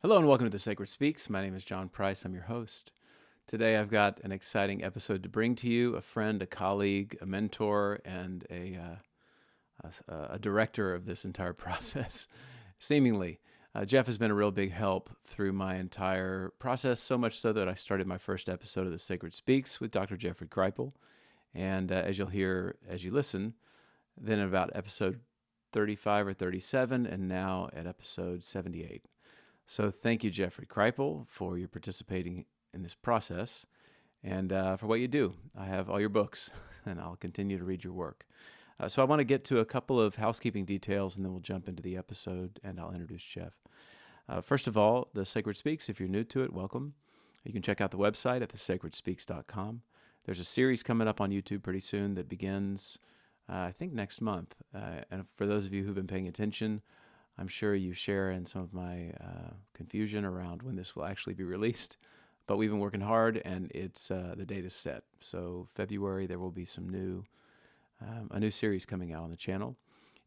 Hello and welcome to The Sacred Speaks. My name is John Price. I'm your host. Today I've got an exciting episode to bring to you. A friend, a colleague, a mentor, and a director of this entire process, seemingly. Jeff has been a real big help through my entire process, so much so that I started my first episode of The Sacred Speaks with Dr. Jeffrey Kripal. And as you'll hear as you listen, then about episode 35 or 37, and now at episode 78. So thank you, Jeffrey Kripal, for your participating in this process and for what you do. I have all your books, and I'll continue to read your work. So I want to get to a couple of housekeeping details, and then we'll jump into the episode, and I'll introduce Jeff. First of all, The Sacred Speaks, if you're new to it, welcome. You can check out the website at thesacredspeaks.com. There's a series coming up on YouTube pretty soon that begins, I think, next month. And for those of you who've been paying attention, I'm sure you share in some of my confusion around when this will actually be released, but we've been working hard, and it's the date is set. So February there will be a new series coming out on the channel.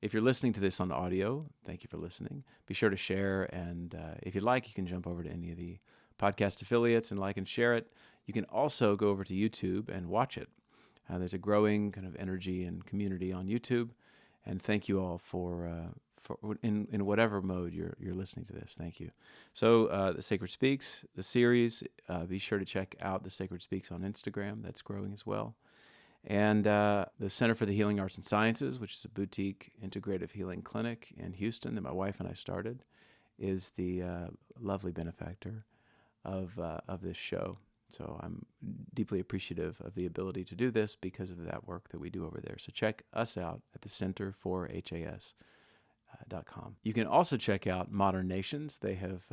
If you're listening to this on audio, thank you for listening. Be sure to share, and if you'd like, you can jump over to any of the podcast affiliates and like and share it. You can also go over to YouTube and watch it. There's a growing kind of energy and community on YouTube, and thank you all for in whatever mode you're listening to this. Thank you. So The Sacred Speaks, the series, be sure to check out The Sacred Speaks on Instagram. That's growing as well. And the Center for the Healing Arts and Sciences, which is a boutique integrative healing clinic in Houston that my wife and I started, is the lovely benefactor of this show. So I'm deeply appreciative of the ability to do this because of that work that we do over there. So check us out at the Center for HAS. .com. You can also check out Modern Nations. They have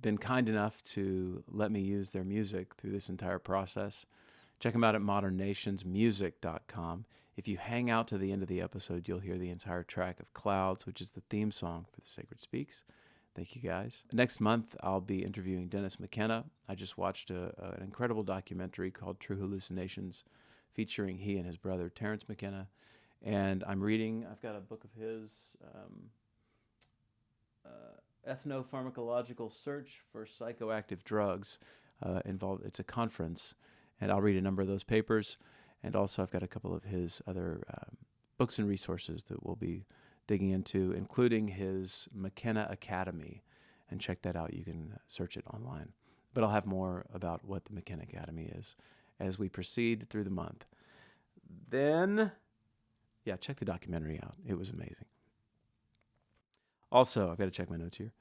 been kind enough to let me use their music through this entire process. Check them out at modernnationsmusic.com. If you hang out to the end of the episode, you'll hear the entire track of Clouds, which is the theme song for The Sacred Speaks. Thank you, guys. Next month, I'll be interviewing Dennis McKenna. I just watched an incredible documentary called True Hallucinations, featuring he and his brother, Terrence McKenna. And I've got a book of his, Ethnopharmacological Search for Psychoactive Drugs involved. It's a conference, and I'll read a number of those papers. And also I've got a couple of his other books and resources that we'll be digging into, including his McKenna Academy. And check that out. You can search it online. But I'll have more about what the McKenna Academy is as we proceed through the month. Then... yeah, check the documentary out. It was amazing. Also, I've got to check my notes here.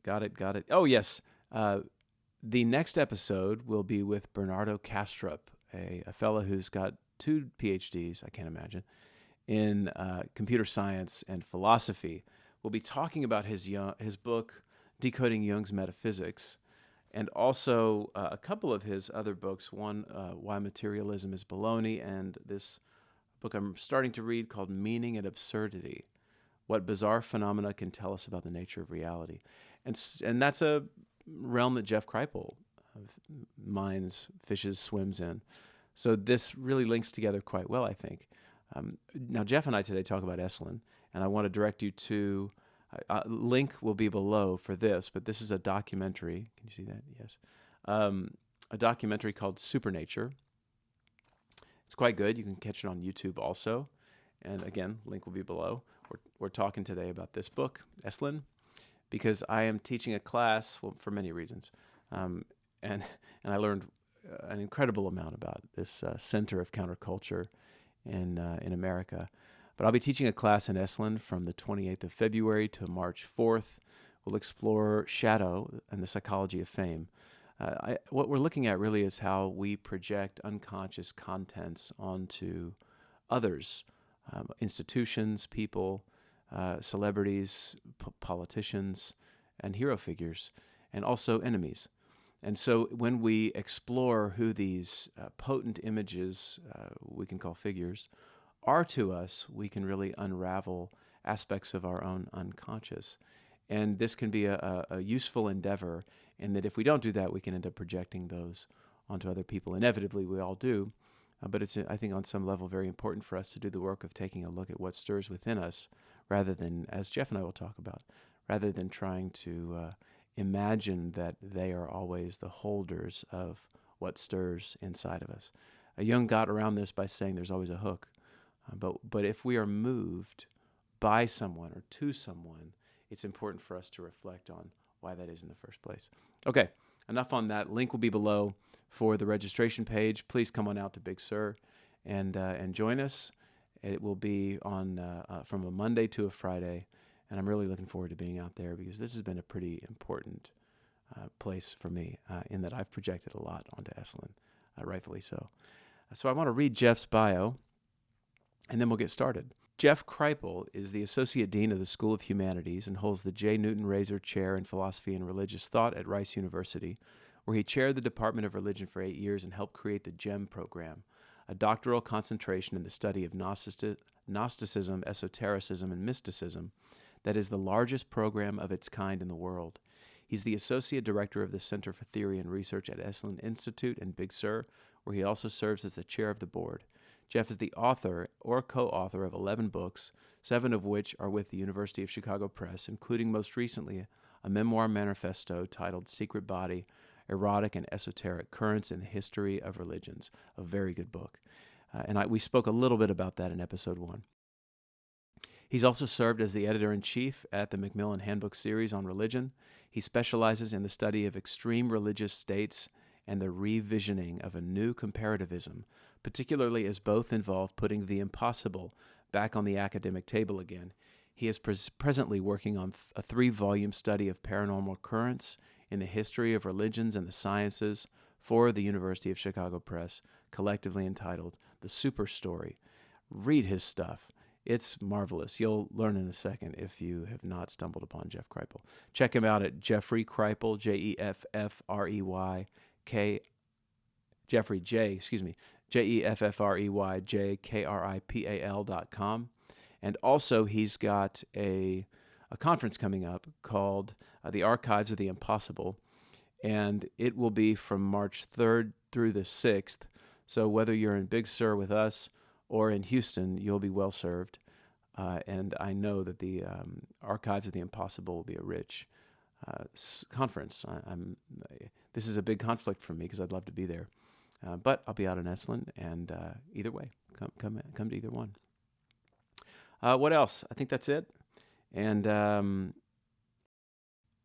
Got it. Oh, yes. The next episode will be with Bernardo Kastrup, a fellow who's got 2 PhDs, I can't imagine, in computer science and philosophy. We'll be talking about his book, Decoding Jung's Metaphysics, and also a couple of his other books, one, Why Materialism is Baloney, and this book I'm starting to read called Meaning and Absurdity, What Bizarre Phenomena Can Tell Us About the Nature of Reality. And that's a realm that Jeff Kripal mines, fishes, swims in. So this really links together quite well, I think. Now, Jeff and I today talk about Esalen, and I want to direct you to... link will be below for this, but this is a documentary. Can you see that? Yes. A documentary called Supernature. It's quite good. You can catch it on YouTube also. And again, link will be below. We're talking today about this book, Esalen, because I am teaching a class, well, for many reasons. And I learned an incredible amount about this center of counterculture in America. But I'll be teaching a class in Esalen from the 28th of February to March 4th. We'll explore shadow and the psychology of fame. What we're looking at really is how we project unconscious contents onto others, institutions, people, celebrities, politicians, and hero figures, and also enemies. And so when we explore who these potent images, we can call figures, are to us, we can really unravel aspects of our own unconscious. And this can be a useful endeavor in that if we don't do that, we can end up projecting those onto other people. Inevitably, we all do. But it's, I think, on some level, very important for us to do the work of taking a look at what stirs within us rather than, as Jeff and I will talk about, rather than trying to imagine that they are always the holders of what stirs inside of us. Jung got around this by saying there's always a hook. But if we are moved by someone or to someone, it's important for us to reflect on why that is in the first place. Okay, enough on that. Link will be below for the registration page. Please come on out to Big Sur and join us. It will be on from a Monday to a Friday, and I'm really looking forward to being out there because this has been a pretty important place for me in that I've projected a lot onto Esalen, rightfully so. So I want to read Jeff's bio, and then we'll get started. Jeff Kripal is the Associate Dean of the School of Humanities and holds the J. Newton Razor Chair in Philosophy and Religious Thought at Rice University, where he chaired the Department of Religion for 8 years and helped create the GEM program, a doctoral concentration in the study of Gnosticism, esotericism, and mysticism that is the largest program of its kind in the world. He's the Associate Director of the Center for Theory and Research at Esalen Institute in Big Sur, where he also serves as the chair of the board. Jeff is the author or co-author of 11 books, 7 of which are with the University of Chicago Press, including most recently a memoir manifesto titled Secret Body, Erotic and Esoteric Currents in the History of Religions, a very good book. We spoke a little bit about that in episode 1. He's also served as the editor-in-chief at the Macmillan Handbook series on religion. He specializes in the study of extreme religious states and the revisioning of a new comparativism, particularly as both involve putting the impossible back on the academic table again. He is presently working on a 3-volume study of paranormal currents in the history of religions and the sciences for the University of Chicago Press, collectively entitled The Super Story. Read his stuff. It's marvelous. You'll learn in a second if you have not stumbled upon Jeff Kripal. Check him out at Jeffrey Kripal, JEFFREYJKRIPAL.com. And also he's got a conference coming up called The Archives of the Impossible, and it will be from March 3rd through the 6th. So whether you're in Big Sur with us or in Houston, you'll be well served. And I know that the Archives of the Impossible will be a rich conference. This is a big conflict for me because I'd love to be there. But I'll be out in Esalen, and either way, come to either one. What else? I think that's it. And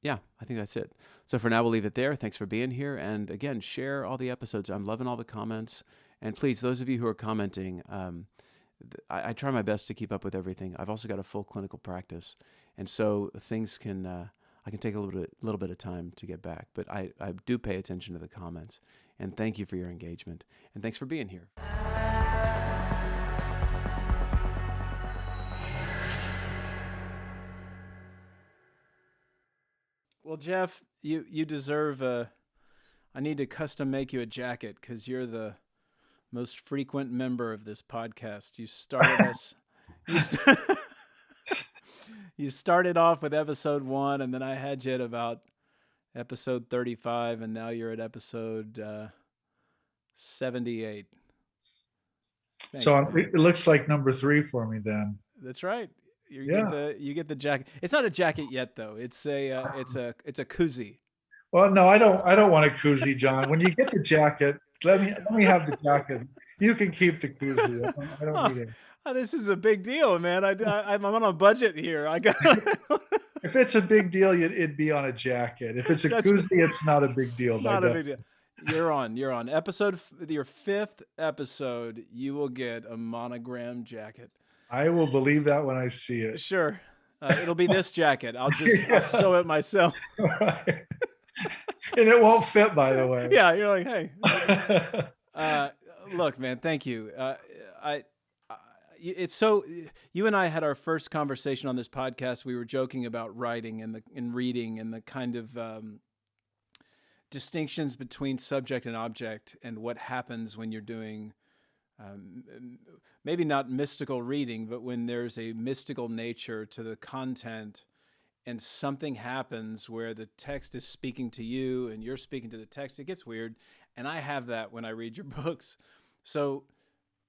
yeah, I think that's it. So for now, we'll leave it there. Thanks for being here. And again, share all the episodes. I'm loving all the comments. And please, those of you who are commenting, I try my best to keep up with everything. I've also got a full clinical practice. And so things can, I can take a little bit of time to get back. But I do pay attention to the comments. And thank you for your engagement. And thanks for being here. Well, Jeff, you deserve I need to custom make you a jacket because you're the most frequent member of this podcast. You started us. You started off with episode 1, and then I had you at about episode 35, and now you're at episode 78. Thanks, so it looks like number 3 for me then. That's right. You get the jacket. It's not a jacket yet, though. It's a koozie. Well, no, I don't want a koozie, John. When you get the jacket, let me have the jacket. You can keep the koozie. I don't need it. Oh, this is a big deal, man. I'm on a budget here. I got. If it's a big deal, it'd be on a jacket. If it's a koozie, it's not a big deal. Not a big deal. You're on your 5th episode. You will get a monogram jacket. I will believe that when I see it. Sure. It'll be this jacket. I'll sew it myself. Right. And it won't fit, by the way. Yeah, you're like, hey. Look, man, thank you. It's so. You and I had our first conversation on this podcast. We were joking about writing and reading and the kind of distinctions between subject and object and what happens when you're doing. Maybe not mystical reading, but when there's a mystical nature to the content and something happens where the text is speaking to you and you're speaking to the text, it gets weird. And I have that when I read your books. So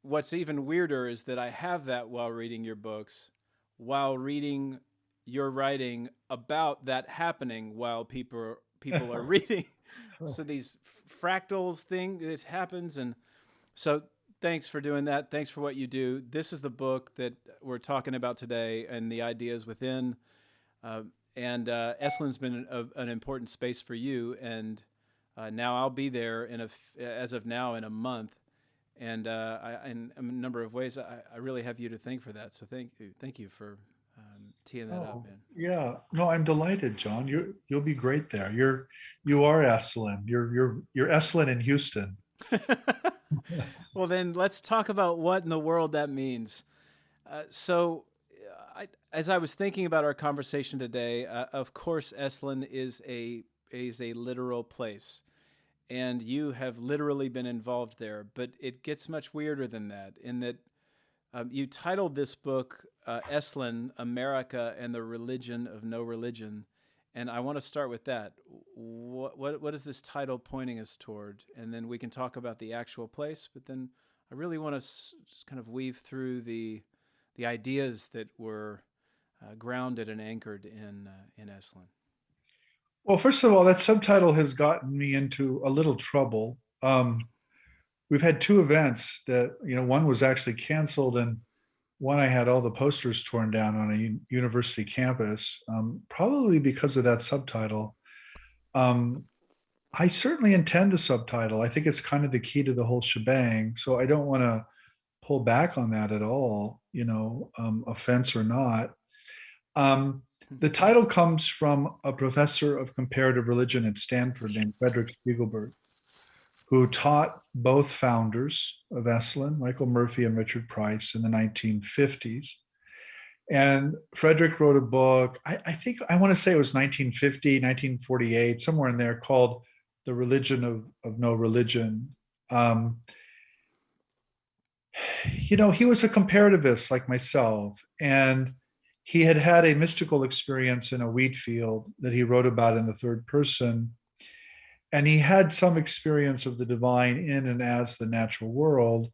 what's even weirder is that I have that while reading your books, while reading you're writing about that happening while people are reading. So these fractals thing that happens, and so thanks for doing that. Thanks for what you do. This is the book that we're talking about today, and the ideas within. Uh, and Esalen's been an important space for you, and now I'll be there as of now in a month, and in a number of ways, I really have you to thank for that. So thank you for teeing that up, Oh, man. yeah. No, I'm delighted, John. You'll be great there. You are Esalen. You're Esalen in Houston. Well, then let's talk about what in the world that means. As I was thinking about our conversation today, of course, Esalen is a literal place, and you have literally been involved there. But it gets much weirder than that, in that you titled this book Esalen, America and the Religion of No Religion. And I want to start with that. What is this title pointing us toward? And then we can talk about the actual place. But then I really want to kind of weave through the ideas that were grounded and anchored in Esalen. Well, first of all, that subtitle has gotten me into a little trouble. We've had two events that, one was actually canceled, and one I had all the posters torn down on a university campus, probably because of that subtitle. I certainly intend the subtitle. I think it's kind of the key to the whole shebang. So I don't want to pull back on that at all, offense or not. The title comes from a professor of comparative religion at Stanford named Frederick Spiegelberg, who taught both founders of Esalen, Michael Murphy and Richard Price, in the 1950s. And Frederick wrote a book, I think, I want to say it was 1950, 1948, somewhere in there, called The Religion of No Religion. He was a comparativist like myself, and he had had a mystical experience in a wheat field that he wrote about in the third person. And he had some experience of the divine in and as the natural world.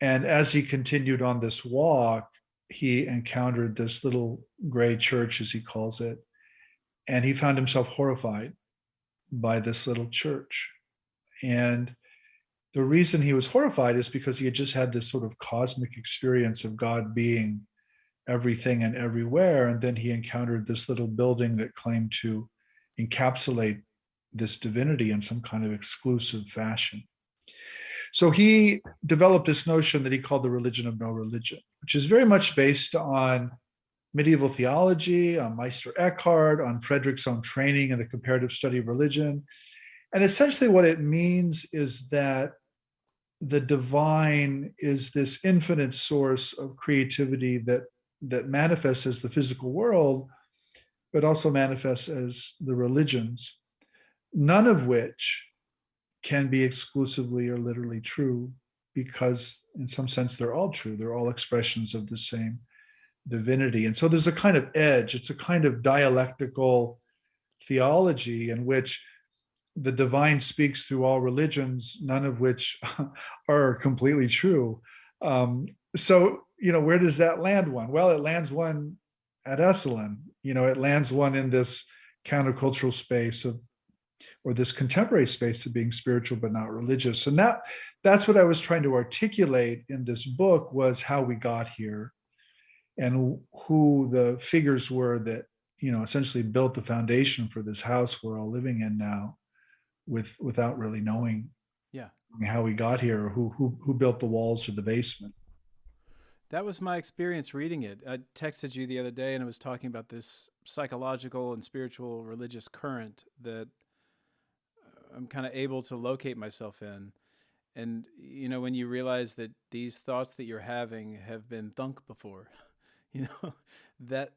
And as he continued on this walk, he encountered this little gray church, as he calls it. And he found himself horrified by this little church. And the reason he was horrified is because he had just had this sort of cosmic experience of God being everything and everywhere. And then he encountered this little building that claimed to encapsulate this divinity in some kind of exclusive fashion. So he developed this notion that he called the religion of no religion, which is very much based on medieval theology, on Meister Eckhart, on Frederick's own training in the comparative study of religion. And essentially what it means is that the divine is this infinite source of creativity that manifests as the physical world, but also manifests as the religions, none of which can be exclusively or literally true, because in some sense they're all true. They're all expressions of the same divinity. And so there's a kind of edge. It's a kind of dialectical theology in which the divine speaks through all religions, none of which are completely true. So, where does that land one? Well, it lands one at Esalen. It lands one in this countercultural space or this contemporary space of being spiritual but not religious. And that's what I was trying to articulate in this book, was how we got here and who the figures were that, essentially built the foundation for this house we're all living in now, without really knowing how we got here, or who built the walls or the basement. That was my experience reading it. I texted you the other day, and I was talking about this psychological and spiritual religious current that I'm kind of able to locate myself in. And, when you realize that these thoughts that you're having have been thunk before, that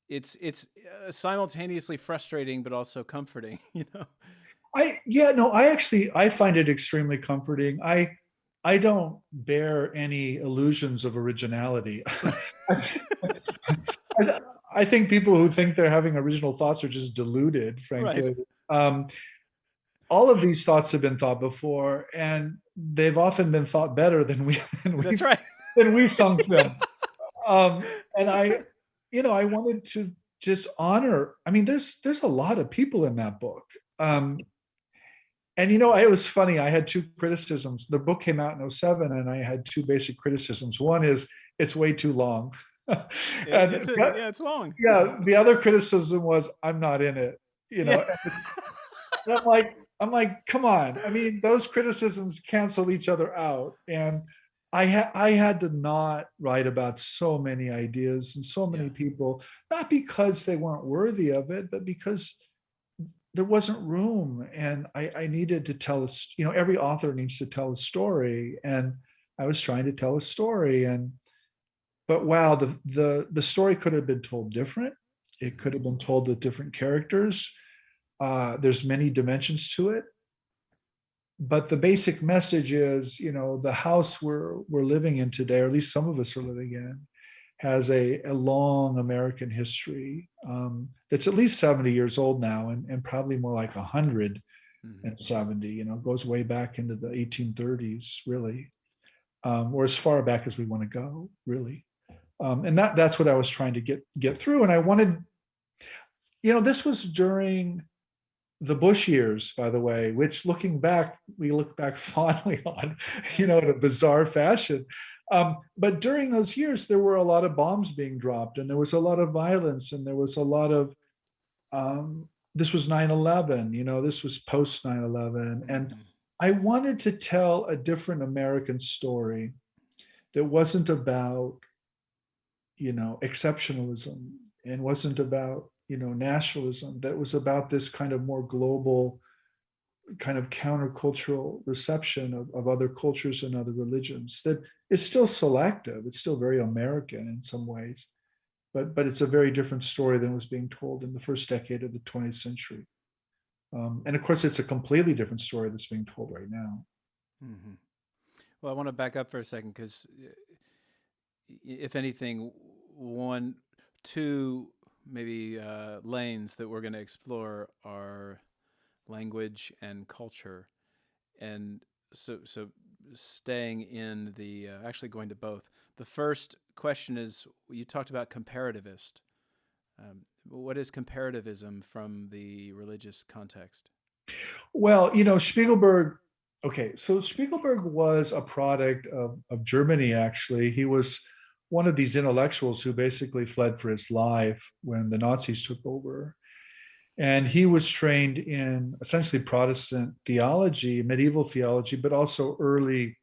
it's simultaneously frustrating, but also comforting, I find it extremely comforting. I don't bear any illusions of originality. I think people who think they're having original thoughts are just deluded, frankly. Right. All of these thoughts have been thought before, and they've often been thought better than we That's right. than we thunk them. And I wanted to just honor. I mean, there's a lot of people in that book. And it was funny. I had two criticisms. The book came out in '07, and I had two basic criticisms. One is it's way too long. And Yeah, it's long. yeah, the other criticism was I'm not in it. Yeah. And I'm like, come on. I mean, those criticisms cancel each other out. And I had to not write about so many ideas and so many Yeah. people, not because they weren't worthy of it, but because there wasn't room. And I needed to tell us, every author needs to tell a story. And I was trying to tell a story. But wow, the story could have been told different. It could have been told with different characters. There's many dimensions to it, but the basic message is, the house we're living in today, or at least some of us are living in, has a long American history that's at least 70 years old now, and probably more like 170. Goes way back into the 1830s, really, or as far back as we want to go, really. And that's what I was trying to get through. And I wanted, this was during the Bush years, by the way, which looking back, we look back fondly on, in a bizarre fashion. But during those years, there were a lot of bombs being dropped, and there was a lot of violence, and there was a lot of, this was 9/11, this was post 9/11. And I wanted to tell a different American story that wasn't about, exceptionalism, and wasn't about, nationalism, that was about this kind of more global, kind of countercultural reception of other cultures and other religions that is still selective. It's still very American in some ways, but it's a very different story than was being told in the first decade of the 20th century. And of course, it's a completely different story that's being told right now. Mm-hmm. Well, I want to back up for a second because, if anything, two maybe lanes that we're going to explore are language and culture, and so staying in the actually going to both. The first question is, you talked about comparativist. What is comparativism from the religious context? Well, Spiegelberg. Okay, so Spiegelberg was a product of Germany, actually. He was one of these intellectuals who basically fled for his life when the Nazis took over. And he was trained in essentially Protestant theology, medieval theology, but also the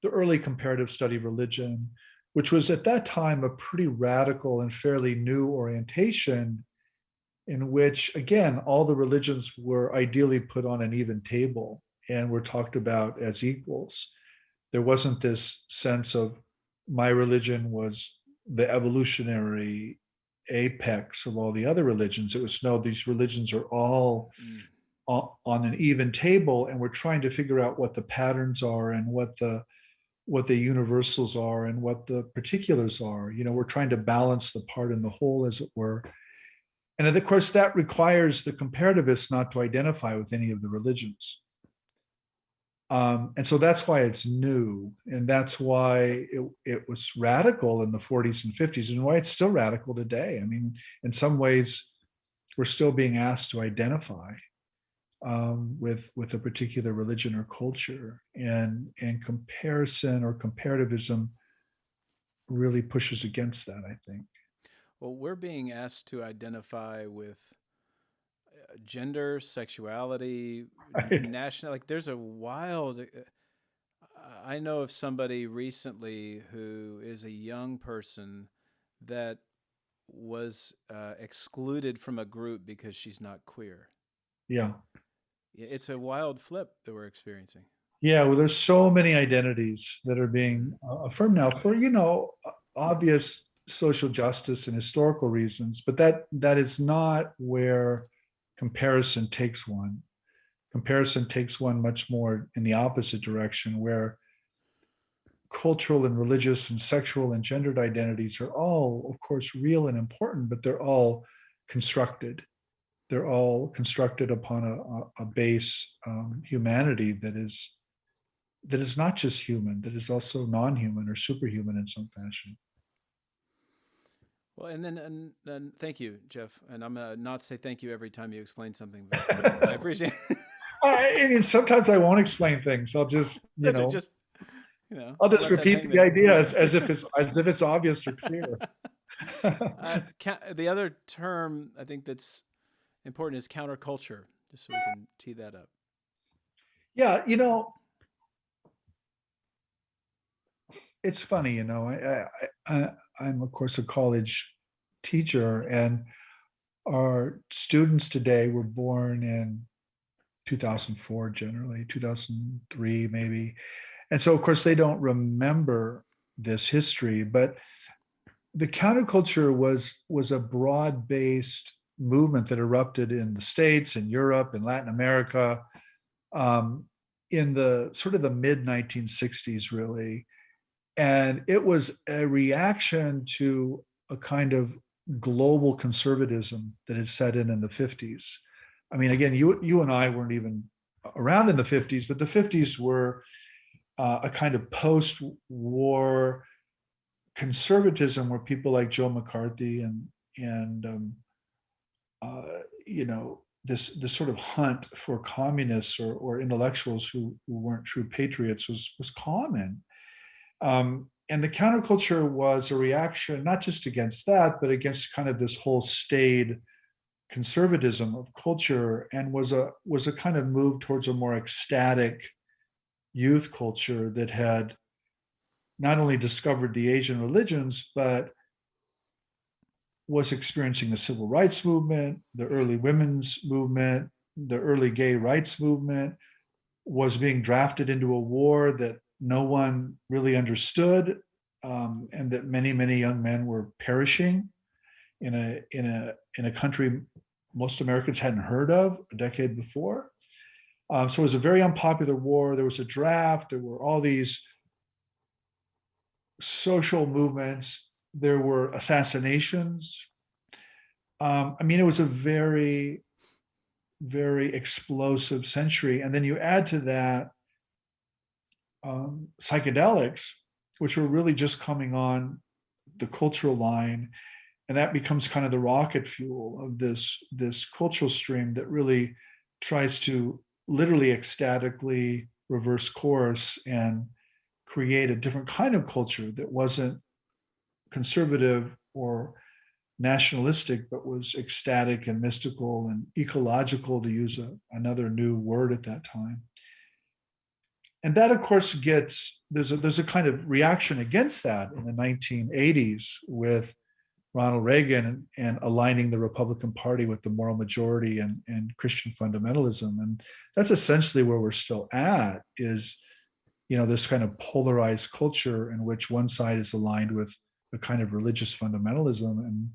early comparative study of religion, which was at that time a pretty radical and fairly new orientation, in which, again, all the religions were ideally put on an even table and were talked about as equals. There wasn't this sense of my religion was the evolutionary apex of all the other religions. It was, no, these religions are all on an even table, and we're trying to figure out what the patterns are and what the universals are and what the particulars are. We're trying to balance the part and the whole, as it were. And of course, that requires the comparativists not to identify with any of the religions. And so that's why it's new. And that's why it was radical in the 40s and 50s, and why it's still radical today. I mean, in some ways, we're still being asked to identify with a particular religion or culture. And comparison or comparativism really pushes against that, I think. Well, we're being asked to identify with gender, sexuality, national. Like, there's a wild. I know of somebody recently who is a young person that was excluded from a group because she's not queer. Yeah. It's a wild flip that we're experiencing. Yeah, well, there's so many identities that are being affirmed now for, obvious social justice and historical reasons, but that is not where comparison takes one. Comparison takes one much more in the opposite direction, where cultural and religious and sexual and gendered identities are all, of course, real and important, but they're all constructed. They're all constructed upon a base humanity that is not just human, that is also non-human or superhuman in some fashion. Well, and then thank you, Jeff. And I'm gonna not say thank you every time you explain something, but I appreciate. I mean, sometimes I won't explain things. I'll just, That's it. Just I'll just let that repeat hang the there. idea as if it's obvious or clear. The other term I think that's important is counterculture, just so we can tee that up. Yeah, it's funny. I'm of course a college teacher, and our students today were born in 2004, generally 2003, maybe, and so of course they don't remember this history. But the counterculture was a broad-based movement that erupted in the States, in Europe, in Latin America, um, in the sort of the mid 1960s, really. And it was a reaction to a kind of global conservatism that had set in the 50s. I mean, again, you and I weren't even around in the 50s, but the 50s were a kind of post-war conservatism where people like Joe McCarthy and this sort of hunt for communists or intellectuals who weren't true patriots was common. And the counterculture was a reaction not just against that, but against kind of this whole staid conservatism of culture, and was a kind of move towards a more ecstatic youth culture that had not only discovered the Asian religions, but was experiencing the civil rights movement, the early women's movement, the early gay rights movement, was being drafted into a war that no one really understood, and that many young men were perishing in a country most Americans hadn't heard of a decade before. So it was a very unpopular war. There was a draft. There were all these social movements. There were assassinations. I mean, it was a very, very explosive century. And then you add to that psychedelics, which were really just coming on the cultural line, and that becomes kind of the rocket fuel of this cultural stream that really tries to literally ecstatically reverse course and create a different kind of culture that wasn't conservative or nationalistic, but was ecstatic and mystical and ecological, to use another new word at that time. And that, of course, there's a kind of reaction against that in the 1980s with Ronald Reagan and aligning the Republican Party with the moral majority and Christian fundamentalism. And that's essentially where we're still at, is this kind of polarized culture in which one side is aligned with a kind of religious fundamentalism, and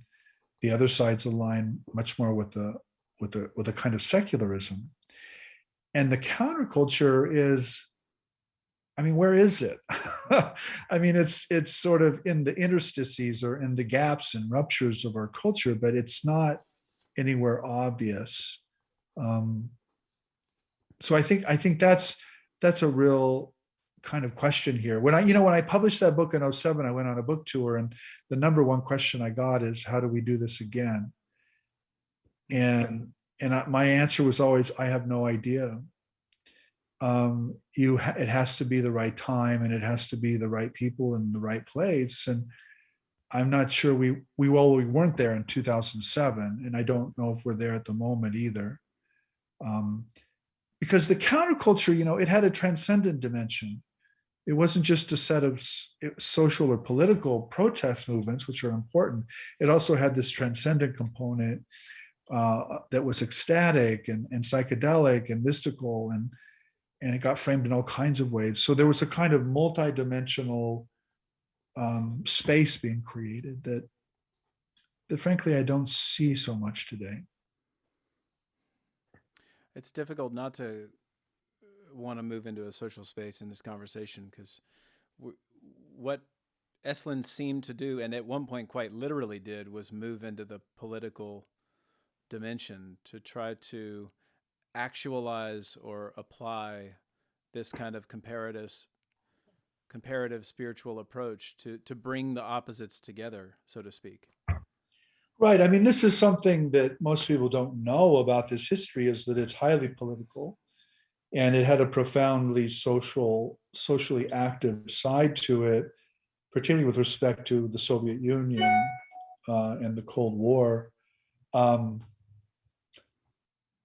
the other side's aligned much more with a kind of secularism. And the counterculture is, I mean, where is it? I mean, it's sort of in the interstices or in the gaps and ruptures of our culture, but it's not anywhere obvious. So I think that's a real kind of question here. When I published that book in 2007, I went on a book tour, and the number one question I got is, how do we do this again? And my answer was always, I have no idea. It has to be the right time, and it has to be the right people in the right place. And I'm not sure we weren't there in 2007, and I don't know if we're there at the moment either. Because the counterculture, it had a transcendent dimension. It wasn't just a set of social or political protest movements, which are important. It also had this transcendent component that was ecstatic and psychedelic and mystical, and it got framed in all kinds of ways. So there was a kind of multidimensional space being created that frankly I don't see so much today. It's difficult not to want to move into a social space in this conversation, because what Esalen seemed to do, and at one point quite literally did, was move into the political dimension to try to actualize or apply this kind of comparative spiritual approach to bring the opposites together, so to speak. Right. I mean, this is something that most people don't know about this history, is that it's highly political, and it had a profoundly socially active side to it, particularly with respect to the Soviet Union and the Cold War. Um,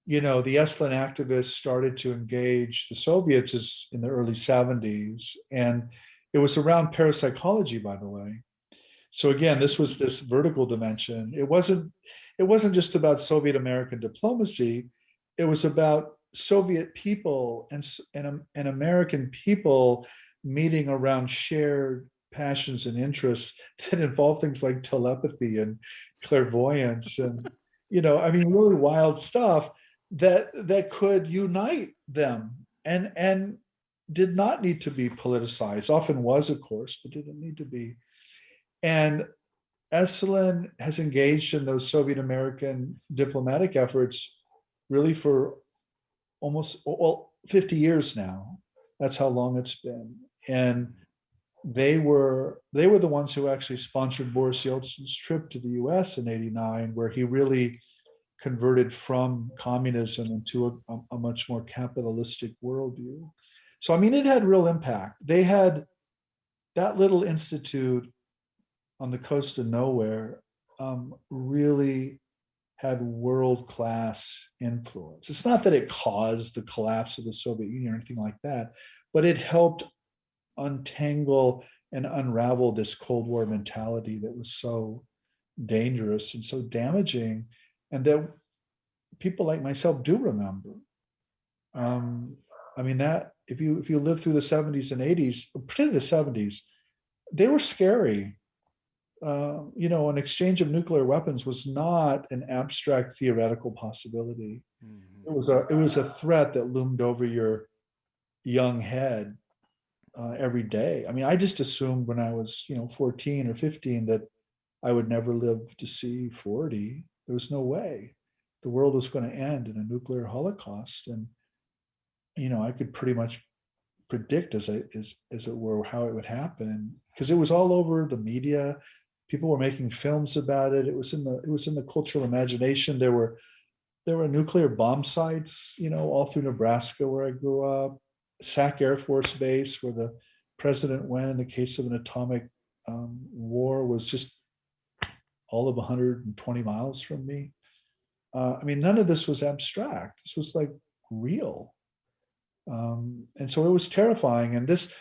the Esalen activists started to engage the Soviets in the early 70s. And it was around parapsychology, by the way. So again, this was this vertical dimension. It wasn't just about Soviet American diplomacy. It was about Soviet people and American people meeting around shared passions and interests that involve things like telepathy and clairvoyance and I mean really wild stuff that could unite them and did not need to be politicized. Often was, of course, but didn't need to be. And Esalen has engaged in those Soviet American diplomatic efforts really for almost 50 years now. That's how long it's been. And they were the ones who actually sponsored Boris Yeltsin's trip to the US in '89, where he really converted from communism into a much more capitalistic worldview. So, I mean, it had real impact. They had that little institute on the coast of nowhere really had world-class influence. It's not that it caused the collapse of the Soviet Union or anything like that, but it helped untangle and unravel this Cold War mentality that was so dangerous and so damaging, and that people like myself do remember. Um, I mean, that if you live through the '70s and '80s, particularly the '70s, they were scary. An exchange of nuclear weapons was not an abstract theoretical possibility. Mm-hmm. It was a threat that loomed over your young head every day. I mean, I just assumed when I was 14 or 15 that I would never live to see 40. There was no way. The world was going to end in a nuclear holocaust, and I could pretty much predict as it were how it would happen, because it was all over the media. People were making films about it. It was in the cultural imagination. There were nuclear bomb sites, all through Nebraska where I grew up, Sac Air Force Base where the president went in the case of an atomic war was just all of 120 miles from me. I mean, none of this was abstract. This was like real. And so it was terrifying. And this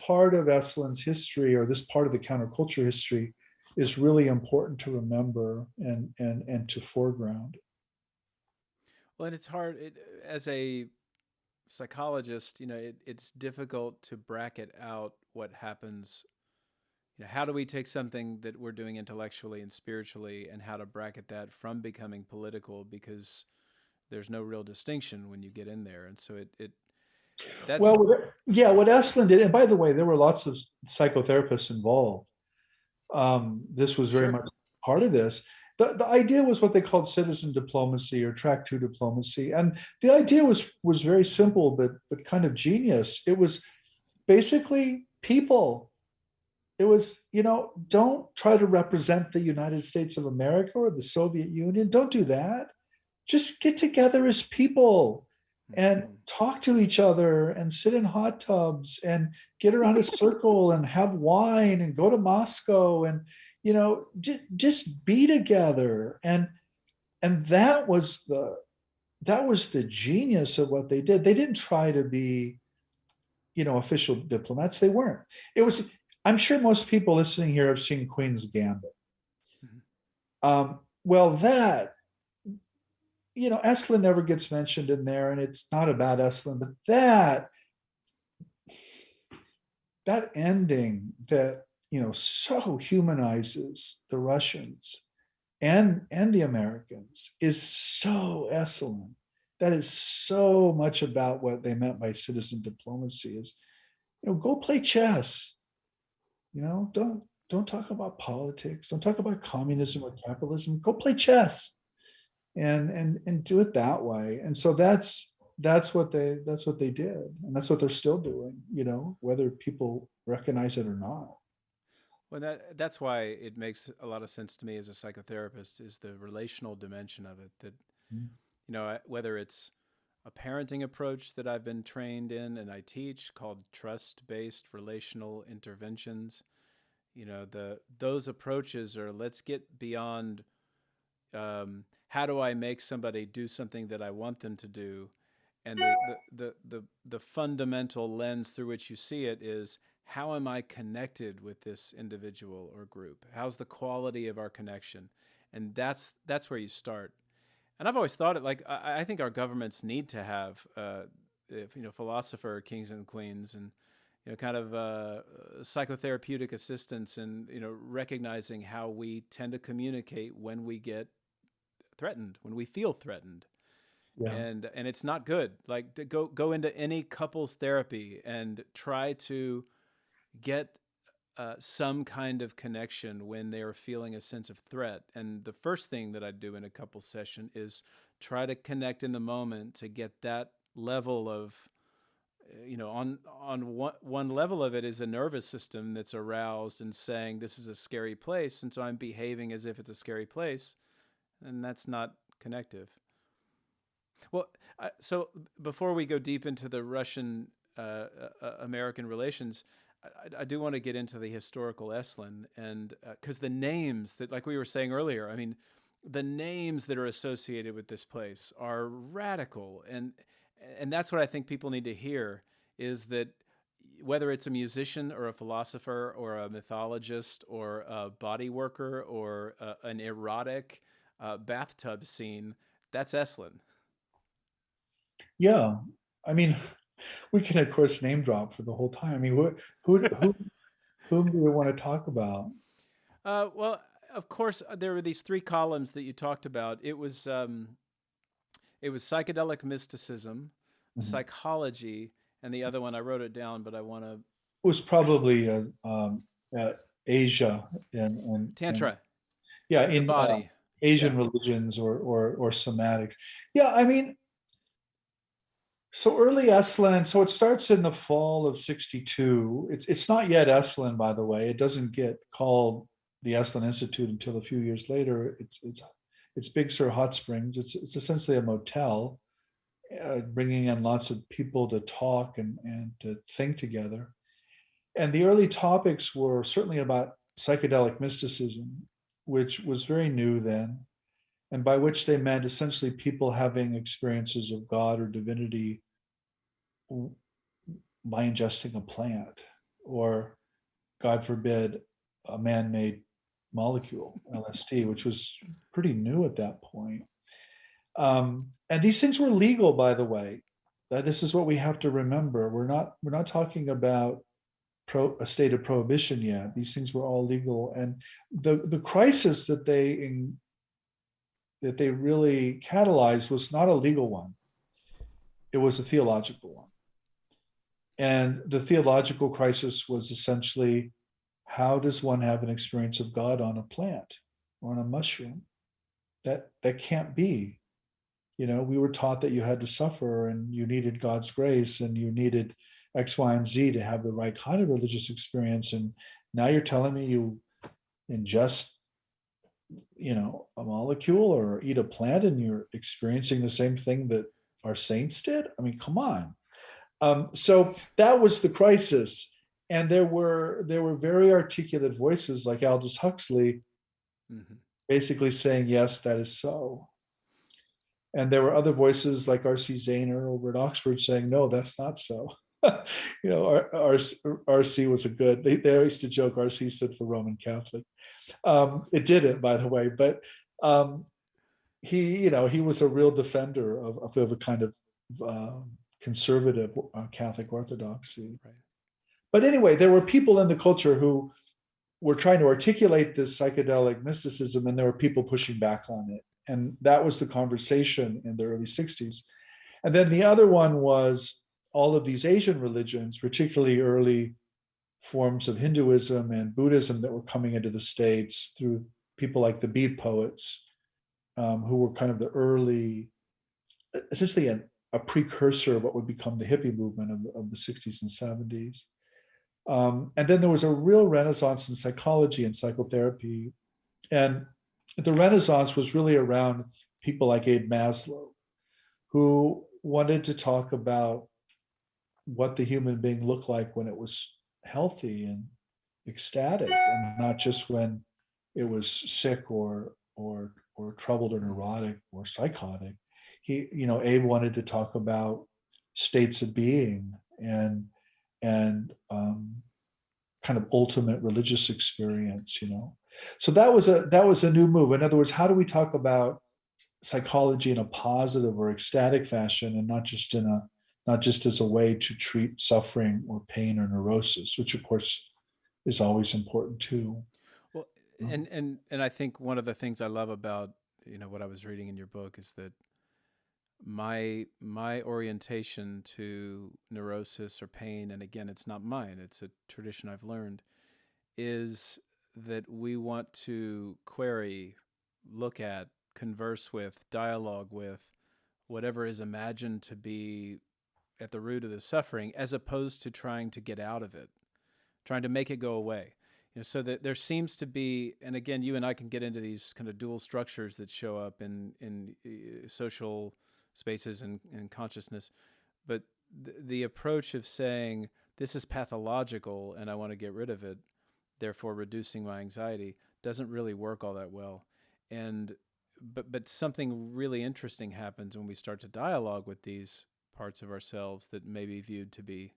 part of Esalen's history, or this part of the counterculture history, is really important to remember and to foreground. Well, and it's hard as a psychologist. It's difficult to bracket out what happens. How do we take something that we're doing intellectually and spiritually, and how to bracket that from becoming political? Because there's no real distinction when you get in there, and so it that's Well, yeah, what Esalen did, and by the way, there were lots of psychotherapists involved. This was very sure. much part of this. The idea was what they called citizen diplomacy or track two diplomacy. And the idea was very simple, but kind of genius. It was basically people. It was, don't try to represent the United States of America or the Soviet Union. Don't do that. Just get together as people and Mm-hmm. talk to each other and sit in hot tubs and get around a circle and have wine and go to Moscow and just be together. And that was the genius of what they did. They didn't try to be official diplomats. They weren't. It was, I'm sure most people listening here have seen Queen's Gambit. Mm-hmm. Well, Esalen never gets mentioned in there, and it's not about Esalen, but that ending that so humanizes the Russians and the Americans is so Esalen. That is so much about what they meant by citizen diplomacy. Is go play chess. Don't talk about politics. Don't talk about communism or capitalism. Go play chess and do it that way. And so that's what they did, and that's what they're still doing. Whether people recognize it or not. Well, that's why it makes a lot of sense to me as a psychotherapist is the relational dimension of it. That whether it's a parenting approach that I've been trained in and I teach called trust-based relational interventions. Those approaches are let's get beyond how do I make somebody do something that I want them to do, and the fundamental lens through which you see it is how am I connected with this individual or group? How's the quality of our connection? And that's where you start. And I've always thought it like I think our governments need to have philosopher kings and queens and kind of psychotherapeutic assistance and recognizing how we tend to communicate when we get threatened, when we feel threatened. Yeah. And it's not good. Like to go into any couples therapy and try to get some kind of connection when they are feeling a sense of threat. And the first thing that I do in a couples session is try to connect in the moment to get that level of, on one level of it is a nervous system that's aroused and saying this is a scary place, and so I'm behaving as if it's a scary place, and that's not connective. Well, so before we go deep into the Russian American relations, I do want to get into the historical Esalen, and because the names that, like we were saying earlier, I mean, the names that are associated with this place are radical, and that's what I think people need to hear is that whether it's a musician or a philosopher or a mythologist or a body worker or an erotic bathtub scene, that's Esalen. Yeah. I mean, we can of course name drop for the whole time. I mean, whom do we want to talk about? Well, of course, there were these three columns that you talked about. It was psychedelic mysticism, Mhm. psychology, and the other one I wrote it down, but I want to Was probably Asia and Tantra, yeah, the in body. Asian Yeah. religions or somatics. Yeah, I mean, so early Esalen. So it starts in the fall of '62. It's not yet Esalen, by the way. It doesn't get called the Esalen Institute until a few years later. It's Big Sur Hot Springs. It's essentially a motel, bringing in lots of people to talk and to think together. And the early topics were certainly about psychedelic mysticism, which was very new then, and by which they meant essentially people having experiences of God or divinity by ingesting a plant, or God forbid, a man made molecule, LSD, which was pretty new at that point. And these things were legal, by the way. This is what we have to remember. We're not talking about a state of prohibition yet. These things were all legal, and the crisis that they really catalyzed was not a legal one. It was a theological one. And the theological crisis was essentially, how does one have an experience of God on a plant or on a mushroom? That can't be. We were taught that you had to suffer and you needed God's grace and you needed X, Y, and Z to have the right kind of religious experience. And now you're telling me you ingest, a molecule or eat a plant and you're experiencing the same thing that our saints did? I mean, come on. So that was the crisis. And there were very articulate voices like Aldous Huxley, mm-hmm. basically saying, yes, that is so. And there were other voices like R.C. Zahner over at Oxford saying, no, that's not so. R.C. was a good, they used to joke R.C. stood for Roman Catholic. It didn't, by the way, but he was a real defender of a kind of conservative Catholic orthodoxy. Right. But anyway, there were people in the culture who were trying to articulate this psychedelic mysticism, and there were people pushing back on it. And that was the conversation in the early 60s. And then the other one was all of these Asian religions, particularly early forms of Hinduism and Buddhism that were coming into the States through people like the beat poets, who were kind of the early, essentially a precursor of what would become the hippie movement of the 60s and 70s. And then there was a real renaissance in psychology and psychotherapy. And the renaissance was really around people like Abe Maslow, who wanted to talk about what the human being looked like when it was healthy and ecstatic, and not just when it was sick or troubled or neurotic or psychotic. Abe wanted to talk about states of being and kind of ultimate religious experience. So that was a new move. In other words, how do we talk about psychology in a positive or ecstatic fashion, and not just as a way to treat suffering or pain or neurosis, which of course is always important too. Well, and I think one of the things I love about what I was reading in your book is that my orientation to neurosis or pain, and again, it's not mine; it's a tradition I've learned, is that we want to query, look at, converse with, dialogue with whatever is imagined to be at the root of the suffering, as opposed to trying to get out of it, trying to make it go away. So that there seems to be, and again, you and I can get into these kind of dual structures that show up in social spaces and consciousness, but the approach of saying this is pathological and I want to get rid of it, therefore reducing my anxiety, doesn't really work all that well. And but something really interesting happens when we start to dialogue with these parts of ourselves that may be viewed to be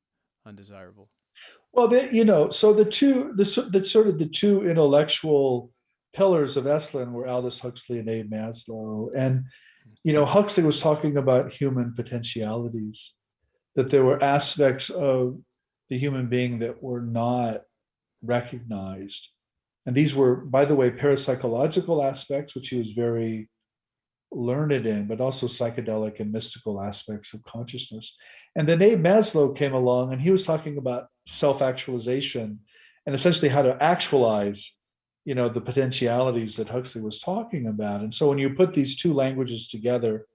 undesirable. Well, so the sort of the two intellectual pillars of Esalen were Aldous Huxley and Abe Maslow. And Huxley was talking about human potentialities, that there were aspects of the human being that were not recognized. And these were, by the way, parapsychological aspects, which he was very learned in, but also psychedelic and mystical aspects of consciousness. And then Abe Maslow came along and he was talking about self-actualization and essentially how to actualize, the potentialities that Huxley was talking about. And so when you put these two languages together,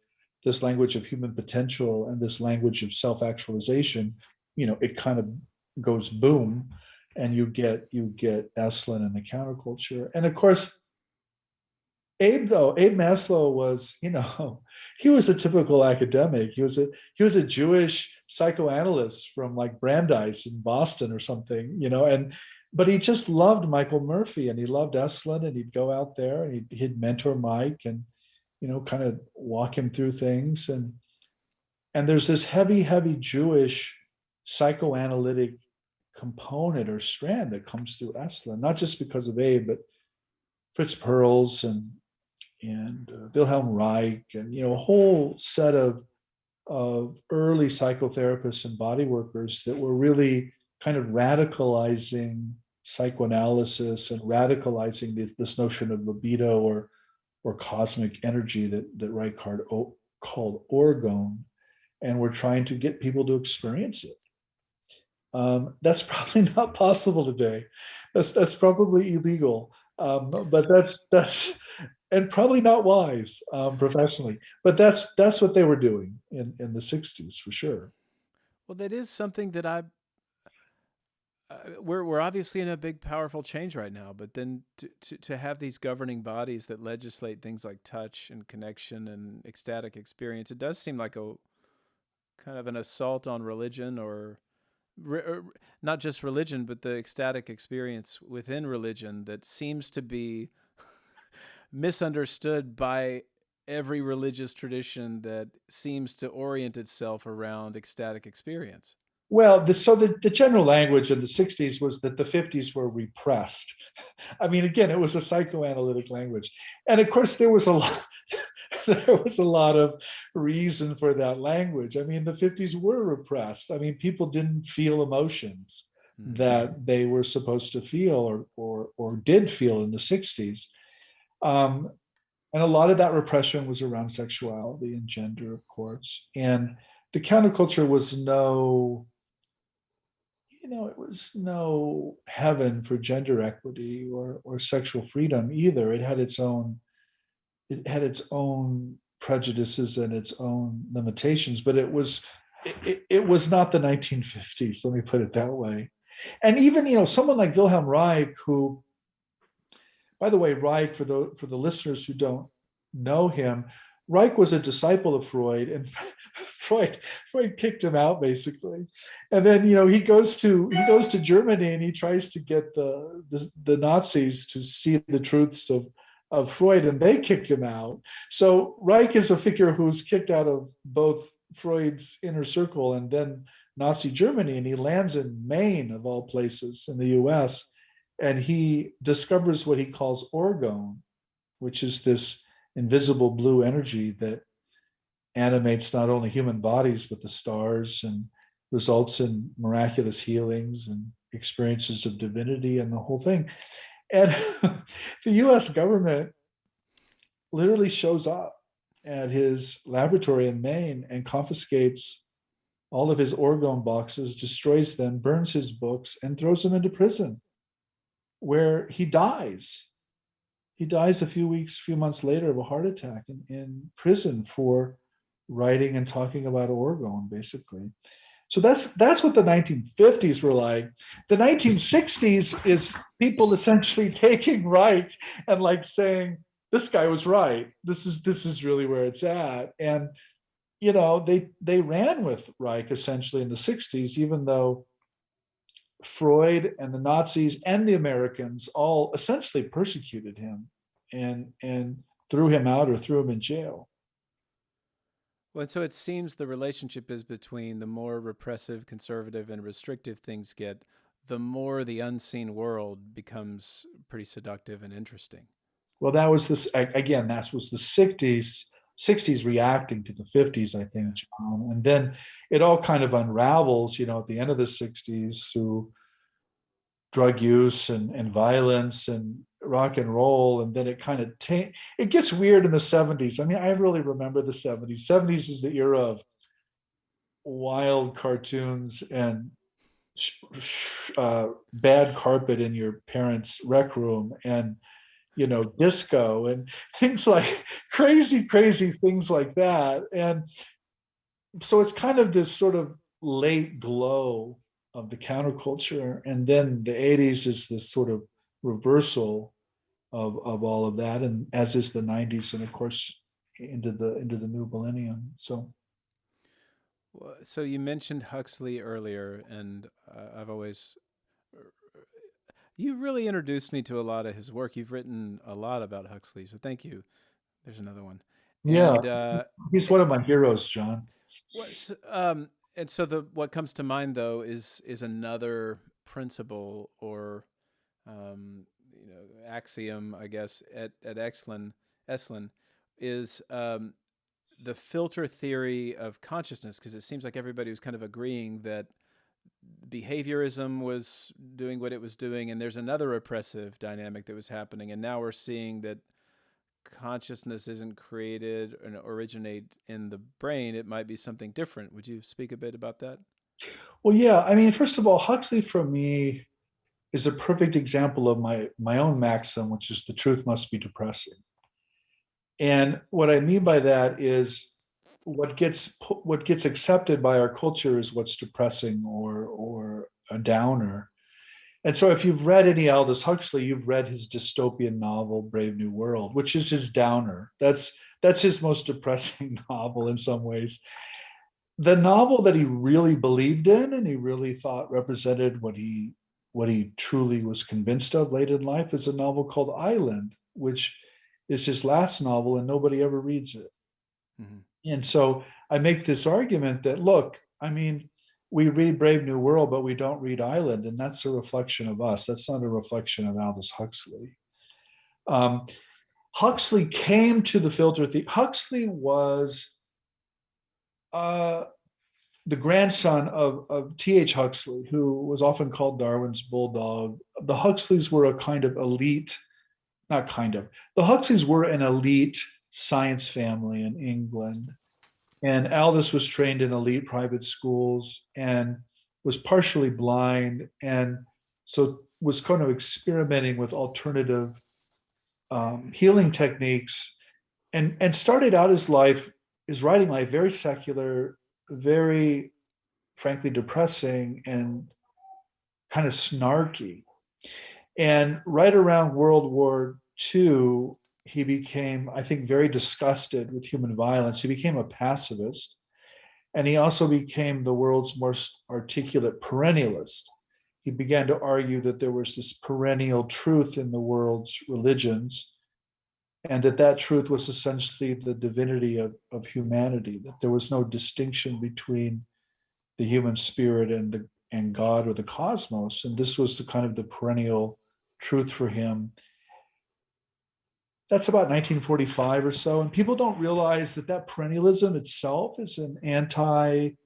this language of human potential and this language of self-actualization, it kind of goes boom, and you get Esalen and the counterculture. And of course, Abe Maslow was, he was a typical academic. He was a Jewish psychoanalyst from like Brandeis in Boston or something, but he just loved Michael Murphy and he loved Esalen, and he'd go out there and he'd mentor Mike and, kind of walk him through things. And there's this heavy Jewish psychoanalytic component or strand that comes through Esalen, not just because of Abe, but Fritz Perls and Wilhelm Reich, and a whole set of early psychotherapists and body workers that were really kind of radicalizing psychoanalysis and radicalizing this notion of libido or cosmic energy that Reich called orgone, and we're trying to get people to experience it. That's probably not possible today. That's probably illegal. But that's and probably not wise professionally. But that's what they were doing in the '60s for sure. Well, that is something that we're obviously in a big, powerful change right now. But then to have these governing bodies that legislate things like touch and connection and ecstatic experience, it does seem like a kind of an assault on religion, or not just religion, but the ecstatic experience within religion that seems to be misunderstood by every religious tradition that seems to orient itself around ecstatic experience. Well, the general language in the '60s was that the '50s were repressed. I mean, again, it was a psychoanalytic language, and of course, there was a lot. There was a lot of reason for that language. I mean, the '50s were repressed. I mean, people didn't feel emotions that they were supposed to feel or did feel in the '60s. And a lot of that repression was around sexuality and gender, of course. And the counterculture was it was no heaven for gender equity or sexual freedom either. It had its own prejudices and its own limitations, but it was not the 1950s. Let me put it that way. And even, someone like Wilhelm Reich, who, by the way, Reich, for the listeners who don't know him, Reich was a disciple of Freud, and Freud kicked him out basically. And then he goes to Germany, and he tries to get the Nazis to see the truths of Freud, and they kick him out. So Reich is a figure who's kicked out of both Freud's inner circle and then Nazi Germany, and he lands in Maine, of all places, in the US, and he discovers what he calls orgone, which is this invisible blue energy that animates not only human bodies but the stars, and results in miraculous healings and experiences of divinity and the whole thing. And the US government literally shows up at his laboratory in Maine and confiscates all of his orgone boxes, destroys them, burns his books, and throws him into prison, where he dies. He dies a few months later of a heart attack in prison for writing and talking about orgone, basically. So that's what the 1950s were like. The 1960s is people essentially taking Reich and like saying, this guy was right. This is really where it's at. And they ran with Reich essentially in the 60s, even though Freud and the Nazis and the Americans all essentially persecuted him and threw him out or threw him in jail. Well, and so it seems the relationship is between the more repressive, conservative, and restrictive things get, the more the unseen world becomes pretty seductive and interesting. Well, that was this again. That was the 60s reacting to the 50s, I Yeah. think, John. And then it all kind of unravels, at the end of the 60s through drug use and violence and rock and roll. And then it kind of it gets weird in the 70s. I mean, I really remember the 70s. 70s is the era of wild cartoons and bad carpet in your parents' rec room, and disco and things like crazy things like that. And so it's kind of this sort of late glow of the counterculture, and then the 80s is this sort of reversal of all of that, and as is the 90s, and of course into the new millennium. So you mentioned Huxley earlier, and I've always you really introduced me to a lot of his work. You've written a lot about Huxley, so thank you. There's another one. Yeah, And he's one of my heroes, John. what's and so the what comes to mind though is another principle or axiom, I guess, at Esalen is the filter theory of consciousness, because it seems like everybody was kind of agreeing that behaviorism was doing what it was doing, and there's another oppressive dynamic that was happening, and now we're seeing that consciousness isn't created and originate in the brain. It might be something different. Would you speak a bit about that? Well, yeah, I mean, first of all, Huxley for me is a perfect example of my own maxim, which is the truth must be depressing. And what I mean by that is what gets accepted by our culture is what's depressing or a downer. And so if you've read any Aldous Huxley, you've read his dystopian novel Brave New World, which is his downer. That's his most depressing novel in some ways. The novel that he really believed in and he really thought represented what he truly was convinced of late in life is a novel called Island, which is his last novel, and nobody ever reads it. Mm-hmm. And so I make this argument that, look, I mean, we read Brave New World, but we don't read Island, and that's a reflection of us. That's not a reflection of Aldous Huxley. Huxley came to the filter. Huxley was the grandson of T.H. Huxley, who was often called Darwin's bulldog. The Huxleys were a kind of elite, not kind of, the Huxleys were an elite science family in England. And Aldous was trained in elite private schools and was partially blind, and so was kind of experimenting with alternative healing techniques, and started out his writing life very secular, very frankly depressing, and kind of snarky. And right around World War II, he became, I think, very disgusted with human violence. He became a pacifist. And he also became the world's most articulate perennialist. He began to argue that there was this perennial truth in the world's religions, and that truth was essentially the divinity of humanity, that there was no distinction between the human spirit and God or the cosmos. And this was the kind of the perennial truth for him. That's about 1945 or so. And people don't realize that perennialism itself is an anti-war,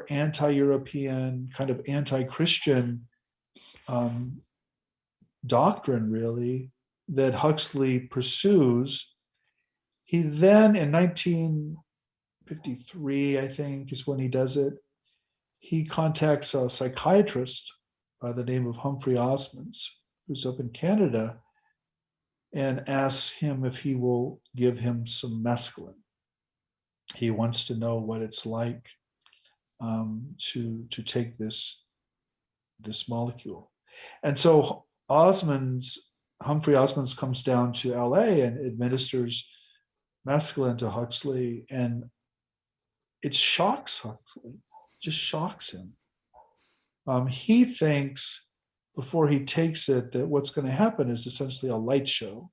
anti-European, kind of anti-Christian doctrine, really, that Huxley pursues. He then, in 1953, I think, is when he does it, he contacts a psychiatrist by the name of Humphrey Osmonds, who's up in Canada, and asks him if he will give him some mescaline. He wants to know what it's like to take this molecule. And so Humphrey Osmonds comes down to LA and administers mescaline to Huxley, and it shocks Huxley, just shocks him. He thinks before he takes it that what's going to happen is essentially a light show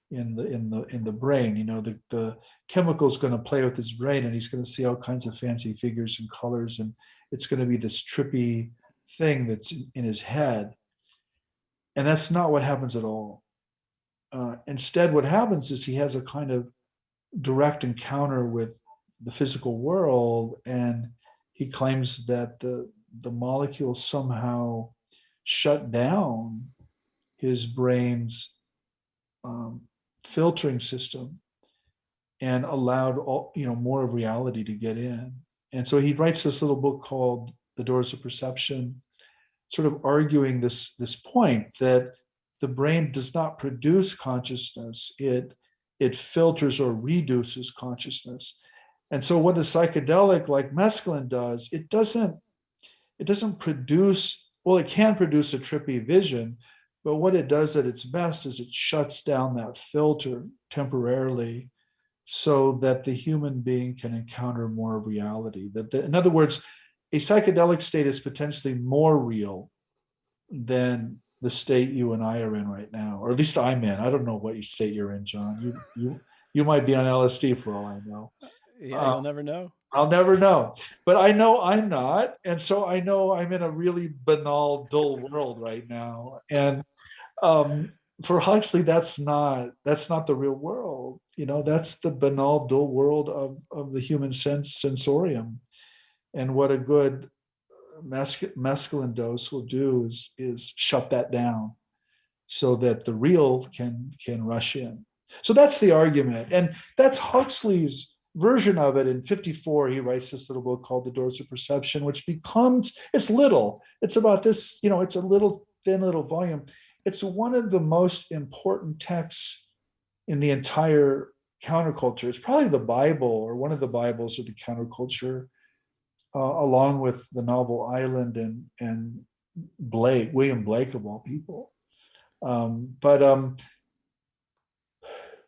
in the brain. You know, the chemical's going to play with his brain, and he's going to see all kinds of fancy figures and colors, and it's going to be this trippy thing that's in his head. And that's not what happens at all. Instead, what happens is he has a kind of direct encounter with the physical world, and he claims that the molecule somehow shut down his brain's filtering system and allowed more of reality to get in. And so he writes this little book called The Doors of Perception, sort of arguing this point that the brain does not produce consciousness, it filters or reduces consciousness. And so what a psychedelic like mescaline does, it doesn't produce, well, it can produce a trippy vision, but what it does at its best is it shuts down that filter temporarily so that the human being can encounter more of reality. In other words, a psychedelic state is potentially more real than the state you and I are in right now, or at least I'm in. I don't know what state you're in, John. You might be on LSD for all I know. Yeah, you'll never know. I'll never know, but I know I'm not, and so I know I'm in a really banal, dull world right now. And for Huxley, that's not the real world. You know, that's the banal, dull world of the human sensorium. And what a good mescaline dose will do is shut that down, so that the real can rush in. So that's the argument, and that's Huxley's version of it. In 54, he writes this little book called The Doors of Perception, which becomes, it's about this, it's a little thin little volume. It's one of the most important texts in the entire counterculture. It's probably the Bible, or one of the Bibles of the counterculture, along with the novel Island and William Blake of all people.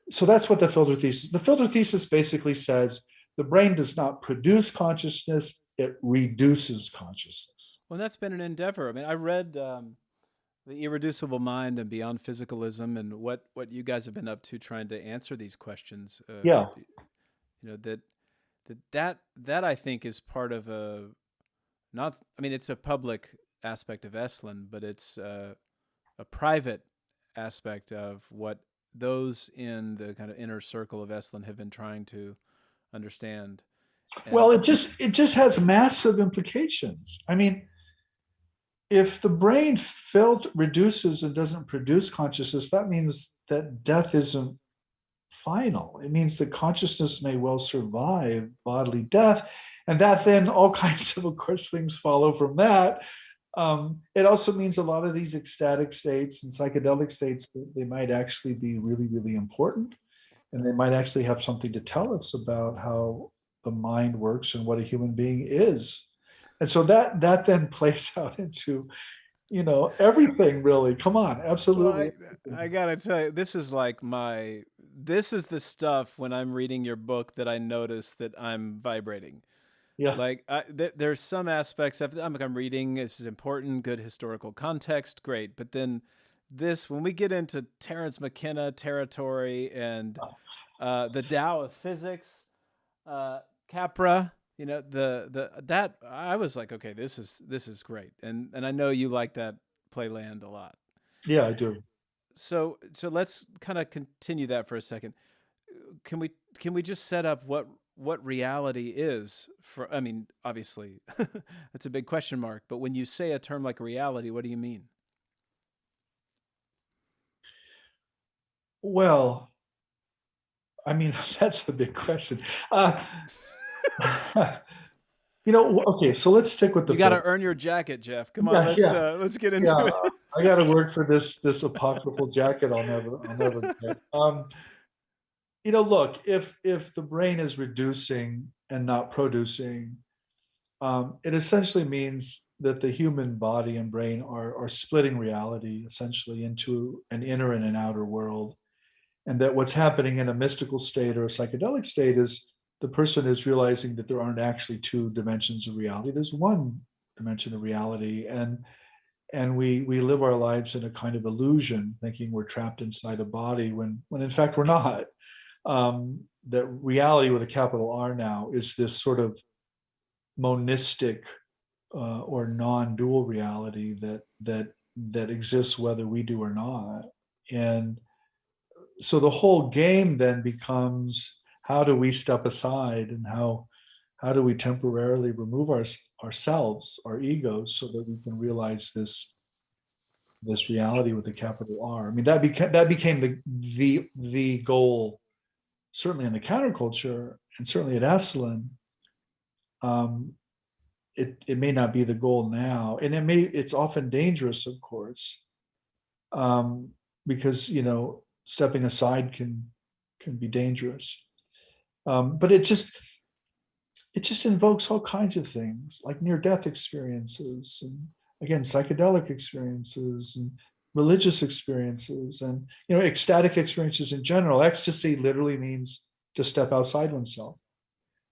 So that's what the filter thesis. The filter thesis basically says the brain does not produce consciousness; it reduces consciousness. Well, that's been an endeavor. I mean, I read The Irreducible Mind and Beyond Physicalism, and what you guys have been up to trying to answer these questions. Yeah. That I think is part of it's a public aspect of Esalen, but it's a private aspect of what those in the kind of inner circle of Esalen have been trying to understand. Well, it just has massive implications. I mean, if the brain reduces and doesn't produce consciousness, that means that death isn't final. It means that consciousness may well survive bodily death, and that then all kinds of course, things follow from that. It also means a lot of these ecstatic states and psychedelic states, they might actually be really, really important, and they might actually have something to tell us about how the mind works and what a human being is. And so that then plays out into, everything really. Come on, Well, absolutely. I gotta tell you, this is like this is the stuff when I'm reading your book that I notice that I'm vibrating. Yeah. Like there's some aspects of it I'm reading. This is important, good historical context, great. But then this, when we get into Terence McKenna territory and the Tao of physics, Capra, the that I was like, okay, this is great, and I know you like that playland a lot. Yeah, I do. So let's kind of continue that for a second. Can we can we just set up what reality is for? I mean, obviously, that's a big question mark. But when you say a term like reality, what do you mean? Well, I mean, that's a big question. Uh, okay, so let's stick with the You got film. to earn your jacket, Jeff. Come on, Yeah, yeah, let's get into yeah. it. I got to work for this apocryphal jacket I'll never get. Look, if the brain is reducing and not producing, it essentially means that the human body and brain are splitting reality essentially into an inner and an outer world. And that what's happening in a mystical state or a psychedelic state is the person is realizing that there aren't actually two dimensions of reality. There's one dimension of reality. And we live our lives in a kind of illusion, thinking we're trapped inside a body when in fact we're not. That reality with a capital R now is this sort of monistic or non-dual reality that exists whether we do or not. And so the whole game then becomes, how do we step aside, and how do we temporarily remove ourselves, our egos, so that we can realize this reality with a capital R. I mean, that became the goal, certainly in the counterculture and certainly at Esalen. Um, it may not be the goal now, and it's often dangerous, of course, um, because stepping aside can be dangerous. But it just invokes all kinds of things like near death experiences, and again psychedelic experiences, and religious experiences, and ecstatic experiences in general. Ecstasy literally means to step outside oneself.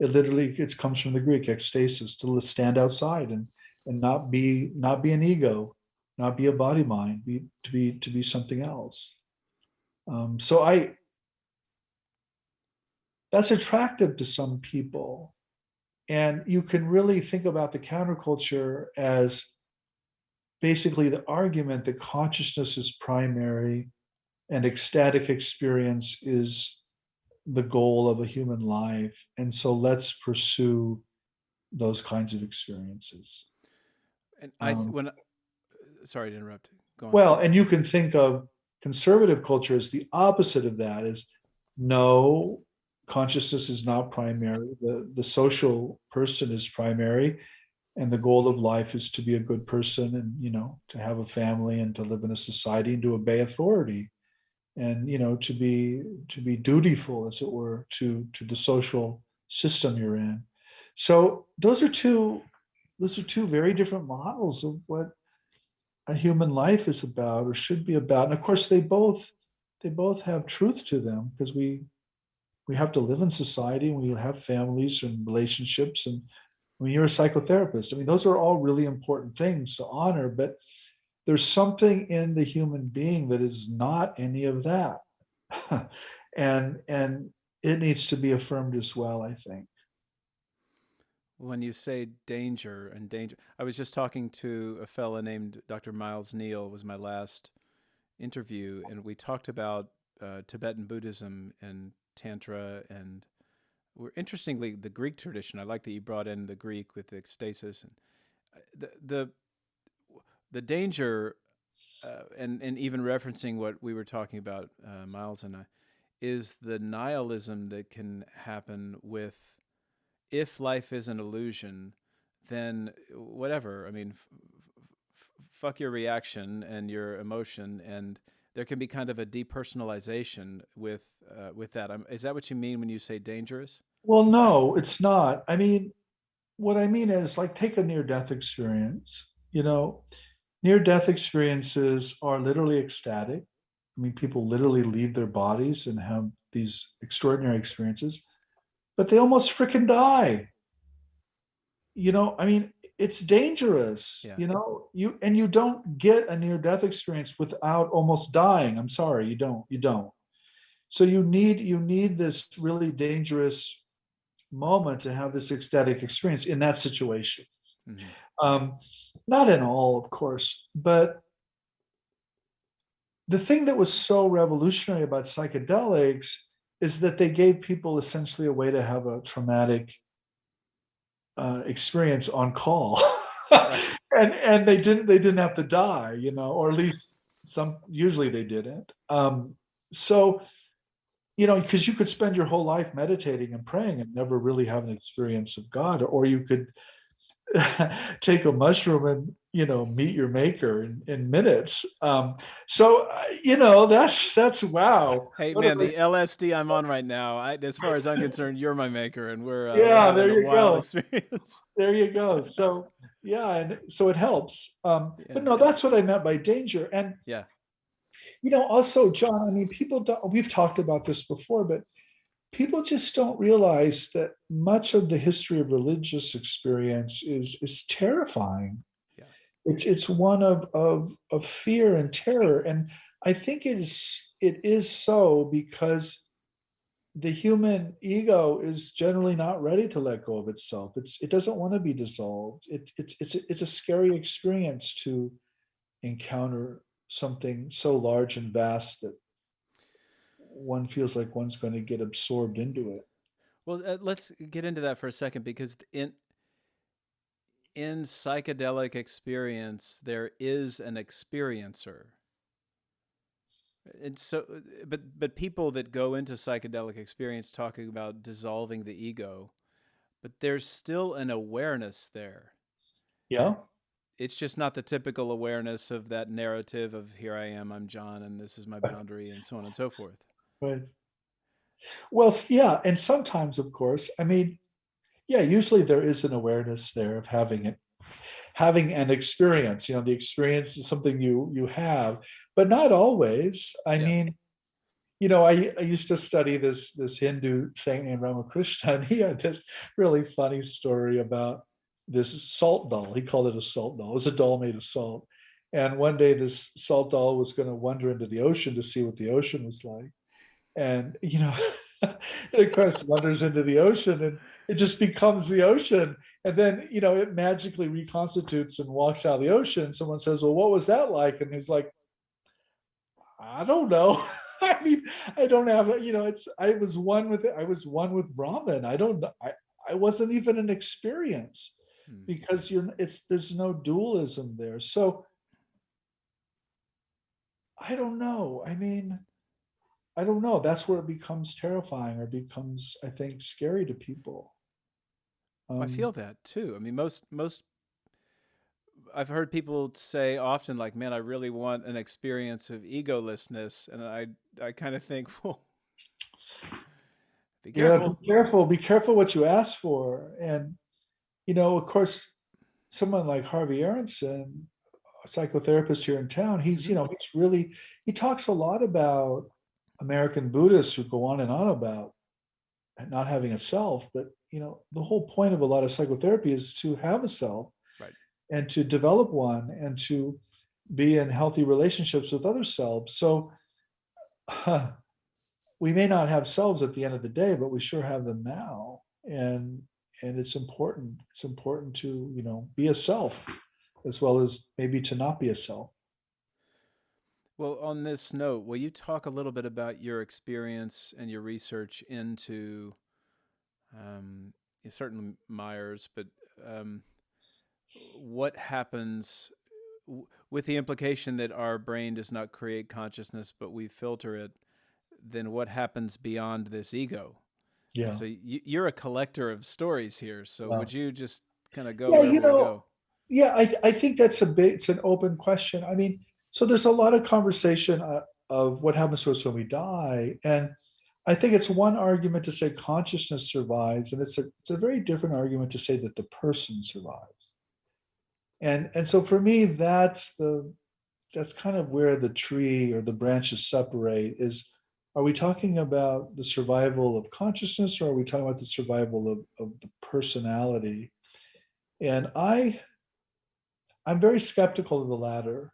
It comes from the Greek ecstasis, to stand outside and not be an ego, not be a body mind, to be something else. So I that's attractive to some people. And you can really think about the counterculture as basically the argument that consciousness is primary and ecstatic experience is the goal of a human life. And so let's pursue those kinds of experiences. And Um, when sorry to interrupt. Go on. well, and you can think of conservative culture as the opposite of that, is no, consciousness is not primary. The social person is primary, and the goal of life is to be a good person, and to have a family and to live in a society and to obey authority, and to be dutiful, as it were, to the social system you're in. So those are two very different models of what a human life is about or should be about. And of course they both have truth to them, because we have to live in society, and we have families and relationships. And when you're a psychotherapist, I mean, those are all really important things to honor, but there's something in the human being that is not any of that. and it needs to be affirmed as well, I think. When you say danger and danger, I was just talking to a fella named Dr. Miles Neal. Was my last interview, and we talked about Tibetan Buddhism and Tantra, and we're interestingly the Greek tradition. I like that you brought in the Greek with the ecstasis and the danger, and even referencing what we were talking about, Miles and I, is the nihilism that can happen with, if life is an illusion, then whatever. I mean, fuck your reaction and your emotion, and there can be kind of a depersonalization with that. Is that what you mean when you say dangerous? Well, no, it's not. I mean, what I mean is, like, take a near death experience. Near death experiences are literally ecstatic. I mean, people literally leave their bodies and have these extraordinary experiences, but they almost freaking die. I mean, it's dangerous. Yeah. You don't get a near death experience without almost dying. I'm sorry, you don't. So you need this really dangerous moment to have this ecstatic experience in that situation. Hmm. Um, Not in all, of course, but the thing that was so revolutionary about psychedelics is that they gave people essentially a way to have a traumatic experience on call. Right. And they didn't have to die, or at least some, usually they didn't. So because you could spend your whole life meditating and praying and never really have an experience of God, or you could take a mushroom and meet your maker in minutes. That's wow. Hey What a man, the LSD I'm on right now, as far as I'm concerned, you're my maker, and we're Yeah, having there a you wild go. experience. There you go. So yeah, and so it helps. But Yeah. no, that's what I meant by danger. And Yeah. also, John, I mean, people don't, we've talked about this before, but people just don't realize that much of the history of religious experience is terrifying. Yeah. It's one of fear and terror. And I think it is so because the human ego is generally not ready to let go of itself. It doesn't want to be dissolved. It's a scary experience to encounter something so large and vast that one feels like one's going to get absorbed into it. Well, let's get into that for a second, because in psychedelic experience there is an experiencer. And so, but people that go into psychedelic experience talking about dissolving the ego, but there's still an awareness there. Yeah, It's just not the typical awareness of that narrative of here I am, I'm John, and this is my boundary, and so on and so forth. right. Well, yeah, and sometimes, of course, I mean, yeah, usually there is an awareness there of having an experience. The experience is something you have, but not always. I Yeah. mean, I used to study this Hindu saint named Ramakrishna, and he had this really funny story about this salt doll. He called it a salt doll. It was a doll made of salt. And one day, this salt doll was going to wander into the ocean to see what the ocean was like. And it of course wanders into the ocean, and it just becomes the ocean. And then it magically reconstitutes and walks out of the ocean. Someone says, "Well, what was that like?" And he's like, I don't know. I mean, I don't have, it's, I was one with it. I was one with Brahman. I don't know. I wasn't even an experience Hmm. because there's no dualism there. So I don't know. I mean, I don't know. That's where it becomes terrifying or becomes, I think, scary to people. I Um, feel that too. I mean, most I've heard people say often, like, "Man, I really want an experience of egolessness," and I kind of think, well, be yeah, careful. be careful what you ask for. And, of course, someone like Harvey Aronson, a psychotherapist here in town, Hmm. he talks a lot about American Buddhists who go on and on about not having a self, but the whole point of a lot of psychotherapy is to have a self Right. and to develop one and to be in healthy relationships with other selves. So we may not have selves at the end of the day, but we sure have them now. And it's important. It's important to, be a self as well as maybe to not be a self. Well, on this note, will you talk a little bit about your experience and your research into um, certainly Myers, but um, what happens with the implication that our brain does not create consciousness, but we filter it? Then what happens beyond this ego? And Yeah. so you're a collector of stories here. So Wow. would you just kind of go Yeah, wherever we go? yeah, I think it's an open question. I mean, so there's a lot of conversation of what happens to us when we die. And I think it's one argument to say consciousness survives, and it's a very different argument to say that the person survives. And so for me, that's kind of where the tree or the branches separate. Is are we talking about the survival of consciousness, or are we talking about the survival of the personality? And I'm very skeptical of the latter.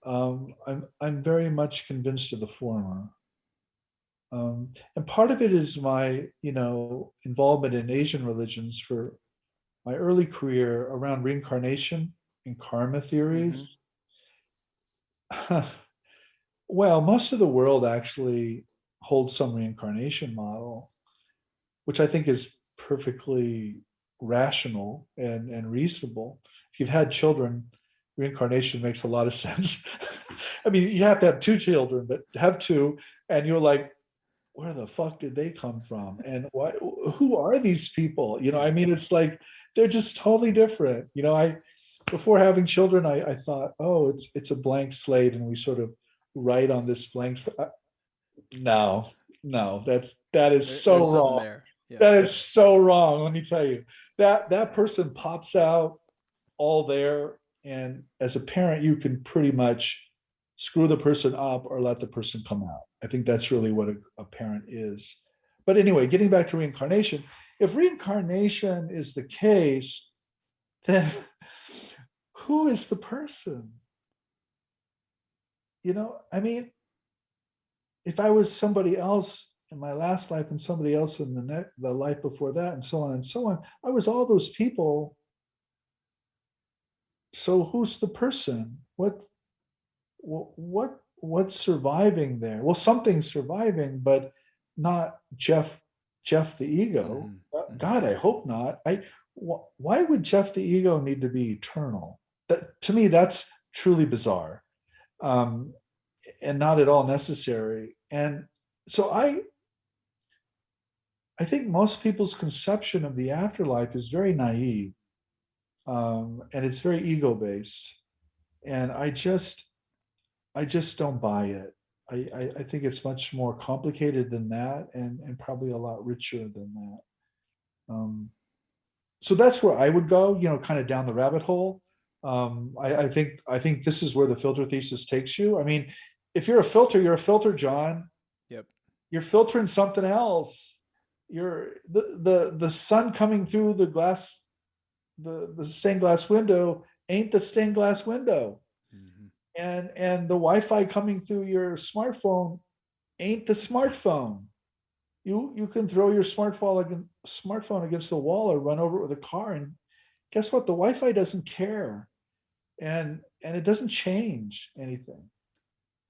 I'm very much convinced of the former. And part of it is my, involvement in Asian religions for my early career around reincarnation and karma Mm-hmm. theories. Well, most of the world actually holds some reincarnation model, which I think is perfectly rational and reasonable. If you've had children, reincarnation makes a lot of sense. I mean, you have to have two children, but have two, and you're like, where the fuck did they come from? And why, who are these people? Yeah. I mean, it's like they're just totally different. I before having children, I thought, oh, it's a blank slate, and we sort of write on this blank slate. No, no, that is There's so something wrong. there. Yeah. That is so wrong. Let me tell you, that person pops out all there, and as a parent, you can pretty much screw the person up or let the person come out. I think that's really what a parent is. But anyway, getting back to reincarnation, if reincarnation is the case, then who is the person? I mean, if I was somebody else in my last life and somebody else in the life before that, and so on and so on, I was all those people. So who's the person? What's surviving there? Well, something's surviving, but not Jeff the ego. Mm-hmm. Mm-hmm. God, I hope not. Why would Jeff the ego need to be eternal? That to me, that's truly bizarre, and not at all necessary. And so I think most people's conception of the afterlife is very naive, and it's very ego based. And I just don't buy it. I think it's much more complicated than that, and probably a lot richer than that. So that's where I would go, kind of down the rabbit hole. I think this is where the filter thesis takes you. I mean, if you're a filter, John. Yep. You're filtering something else. You're the sun coming through the glass, the stained glass window ain't the stained glass window, Mm-hmm. and the Wi-Fi coming through your smartphone ain't the smartphone. You can throw your smartphone against the wall or run over it with a car, and guess what? The Wi-Fi doesn't care, and it doesn't change anything.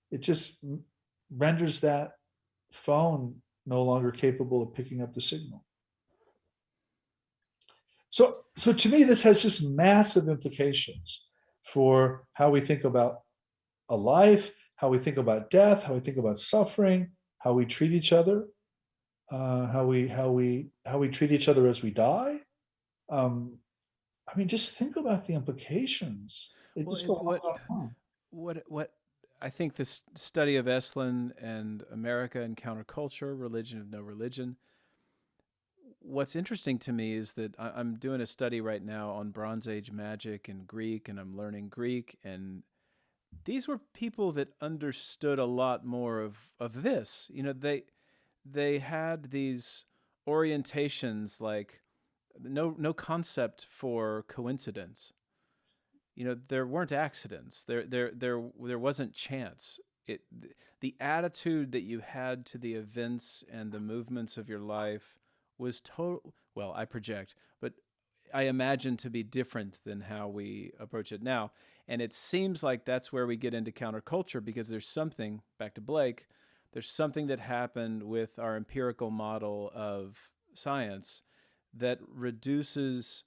It just renders that phone no longer capable of picking up the signal. So to me, this has just massive implications for how we think about a life, how we think about death, how we think about suffering, how we treat each other, how we treat each other as we die. Um, I mean, just think about the implications. They Well, just go what on and on. what I think this study of Esalen and America and counterculture, religion of no religion. What's interesting to me is that I'm doing a study right now on Bronze Age magic and Greek, and I'm learning Greek. And these were people that understood a lot more of this. They had these orientations like no concept for coincidence. There weren't accidents. There wasn't chance. It the attitude that you had to the events and the movements of your life was total. Well, I project, but I imagine to be different than how we approach it now. And it seems like that's where we get into counterculture, because there's something, back to Blake, there's something that happened with our empirical model of science that reduces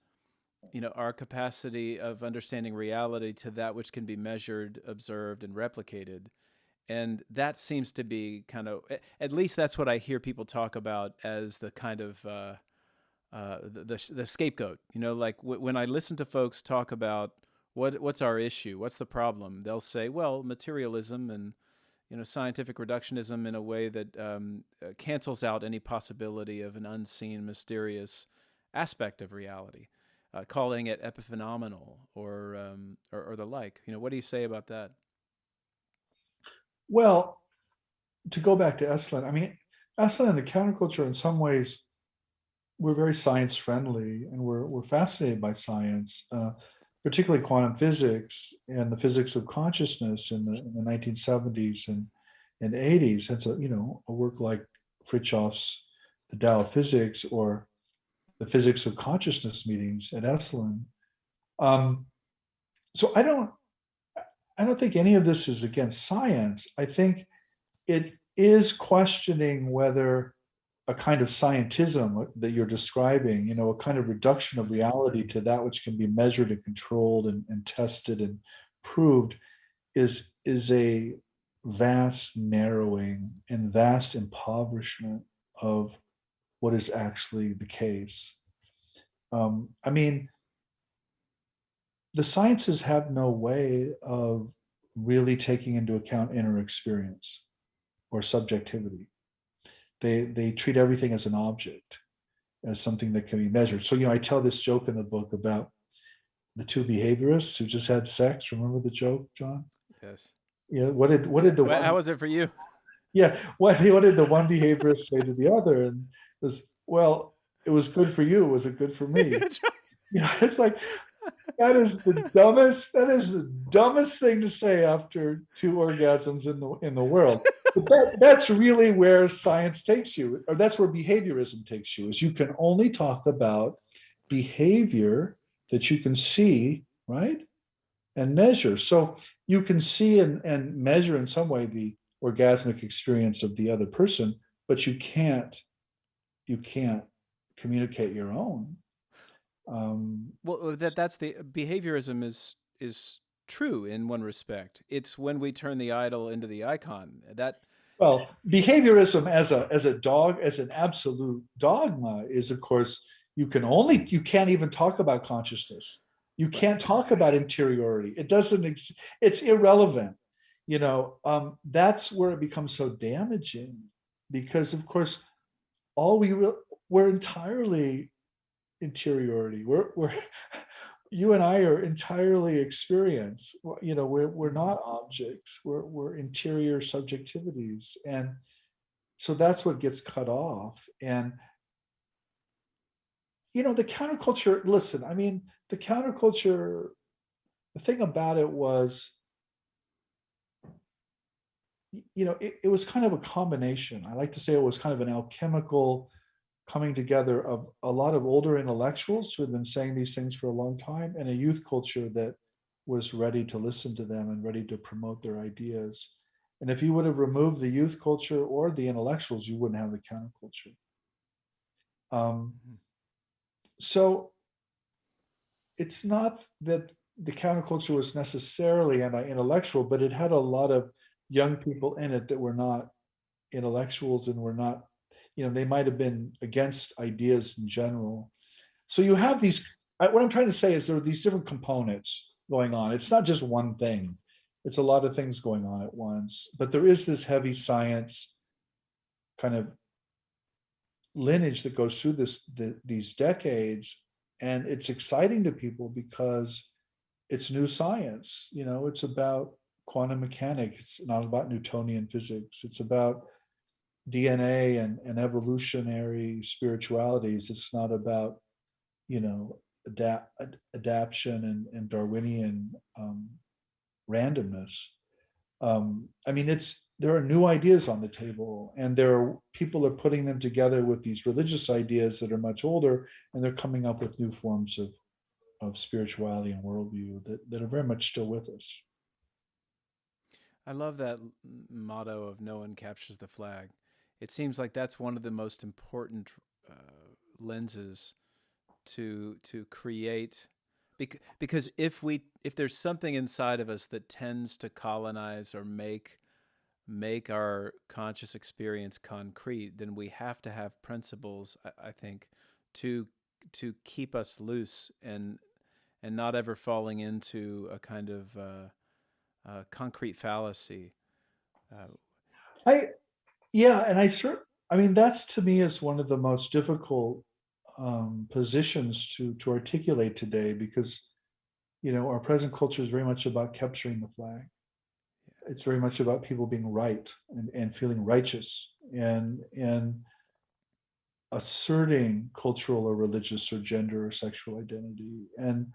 our capacity of understanding reality to that which can be measured, observed, and replicated. And that seems to be kind of, at least that's what I hear people talk about as the kind of the scapegoat. Like when I listen to folks talk about what's our issue, what's the problem, they'll say, well, materialism and scientific reductionism in a way that cancels out any possibility of an unseen, mysterious aspect of reality, calling it epiphenomenal or the like. What do you say about that? Well, to go back to Esalen, I mean, Esalen and the counterculture in some ways we're very science friendly and we're fascinated by science, particularly quantum physics and the physics of consciousness in the 1970s and 80s. That's a work like Fritjof's The Tao of Physics or the physics of consciousness meetings at Esalen. Um, so I don't think any of this is against science. I think it is questioning whether a kind of scientism that you're describing, a kind of reduction of reality to that which can be measured and controlled and tested and proved is a vast narrowing and vast impoverishment of what is actually the case. I mean, the sciences have no way of really taking into account inner experience or subjectivity. They treat everything as an object, as something that can be measured. So, I tell this joke in the book about the two behaviorists who just had sex. Remember the joke, John? Yes. Yeah. What did the How one? was it for you? Yeah. What did the one behaviorist say to the other? And it was, well, it was good for you. Was it good for me? That's right. It's like that is the dumbest thing to say after two orgasms in the world. But that's really where science takes you, or that's where behaviorism takes you, is you can only talk about behavior that you can see, right? And measure. So you can see and measure in some way the orgasmic experience of the other person, but you can't communicate your own. Well, that's the behaviorism is true in one respect. It's when we turn the idol into the icon. That Well, behaviorism as an absolute dogma is, of course, you can't even talk about consciousness. You right. can't talk about interiority. It's irrelevant. That's where it becomes so damaging, because of course all we're entirely interiority. We're you and I are entirely experience. We're not objects. We're interior subjectivities, and so that's what gets cut off. And the counterculture. Listen, I mean, the counterculture. The thing about it was, it was kind of a combination. I like to say it was kind of an alchemical coming together of a lot of older intellectuals who had been saying these things for a long time, and a youth culture that was ready to listen to them and ready to promote their ideas. And if you would have removed the youth culture or the intellectuals, you wouldn't have the counterculture. Um, Mhm. so it's not that the counterculture was necessarily anti-intellectual, but it had a lot of young people in it that were not intellectuals and were not, they might have been against ideas in general. So you have these, what I'm trying to say is there are these different components going on. It's not just one thing, it's a lot of things going on at once. But there is this heavy science kind of lineage that goes through these decades. And it's exciting to people because it's new science. It's about quantum mechanics, it's not about Newtonian physics. It's about DNA and evolutionary spiritualities. It's not about adaption and Darwinian randomness. I mean, there are new ideas on the table, and people are putting them together with these religious ideas that are much older, and they're coming up with new forms of spirituality and worldview that are very much still with us. I love that motto of "No one captures the flag." It seems like that's one of the most important uh, lenses to create, because if there's something inside of us that tends to colonize or make our conscious experience concrete, then we have to have principles, I think, to keep us loose and not ever falling into a kind of concrete fallacy. Uh, I Yeah, and I mean, that's to me is one of the most difficult positions to articulate today, because our present culture is very much about capturing the flag. It's very much about people being right and feeling righteous and asserting cultural or religious or gender or sexual identity. And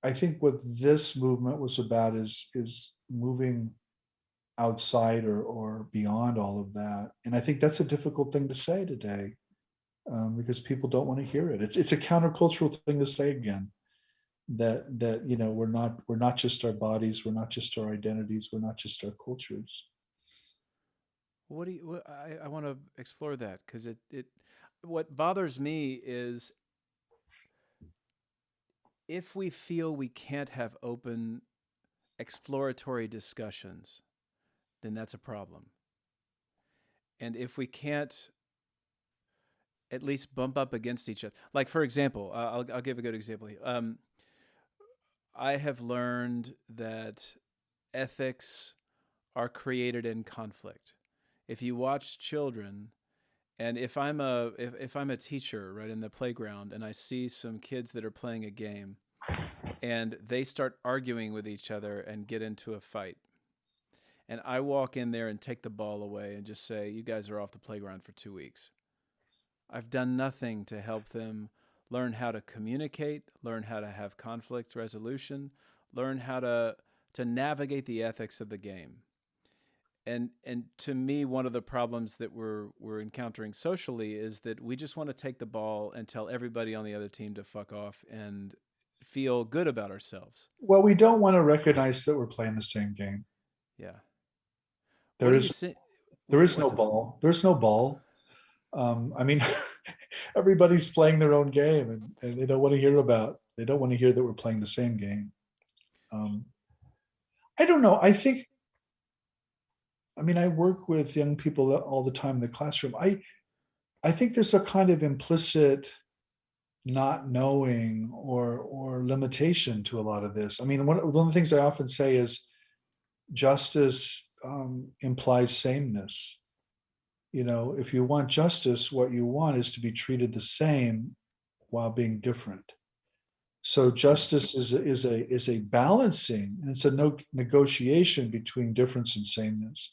I think what this movement was about is moving outside or beyond all of that. And I think that's a difficult thing to say today, because people don't want to hear it. It's a countercultural thing to say again. That we're not just our bodies, we're not just our identities, we're not just our cultures. what do you? I want to explore that because it. What bothers me is if we feel we can't have open exploratory discussions, then that's a problem. And if we can't at least bump up against each other, like for example, I'll give a good example here. I have learned that ethics are created in conflict. If you watch children, and if I'm a teacher right in the playground and I see some kids that are playing a game and they start arguing with each other and get into a fight, and I walk in there and take the ball away and just say, "You guys are off the playground for 2 weeks." I've done nothing to help them learn how to communicate, learn how to have conflict resolution, learn how to navigate the ethics of the game. And to me, one of the problems that we're encountering socially is that we just want to take the ball and tell everybody on the other team to fuck off and feel good about ourselves. Well, we don't want to recognize that we're playing the same game. Yeah. What There do you is see? there is no What's up? ball. There's no ball. I mean, everybody's playing their own game, and they don't want to hear that we're playing the same game. Um, I don't know. I mean, I work with young people all the time in the classroom. I think there's a kind of implicit not knowing or limitation to a lot of this. I mean, one of the things I often say is justice implies sameness. If you want justice, what you want is to be treated the same while being different. So justice is a balancing, and it's a no negotiation between difference and sameness.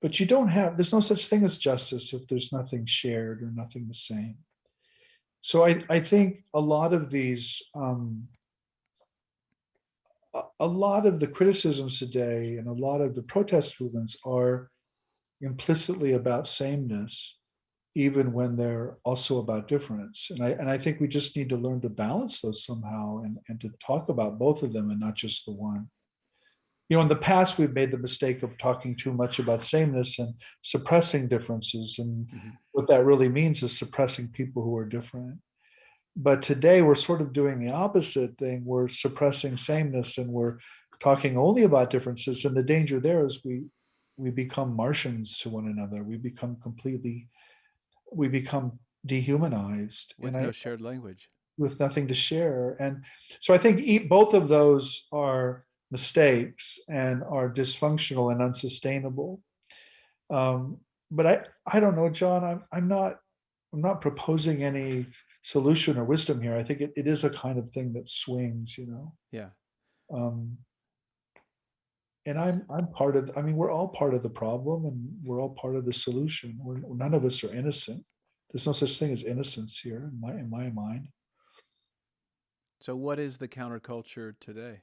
But there's no such thing as justice if there's nothing shared or nothing the same. So I think a lot of the criticisms today and a lot of the protest movements are implicitly about sameness, even when they're also about difference. And I think we just need to learn to balance those somehow, and to talk about both of them and not just the one. In the past, we've made the mistake of talking too much about sameness and suppressing differences. And Mm-hmm. what that really means is suppressing people who are different. But today, we're sort of doing the opposite thing. We're suppressing sameness and we're talking only about differences. And the danger there is we become Martians to one another. We become dehumanized, With no shared language. with nothing to share. And so I think both of those are mistakes and are dysfunctional and unsustainable. But I don't know, John. I'm not proposing any solution or wisdom here. I think it is a kind of thing that swings. Yeah. Um, and I'm part of. I mean, we're all part of the problem, and we're all part of the solution. None of us are innocent. There's no such thing as innocence here in my mind. So, what is the counterculture today?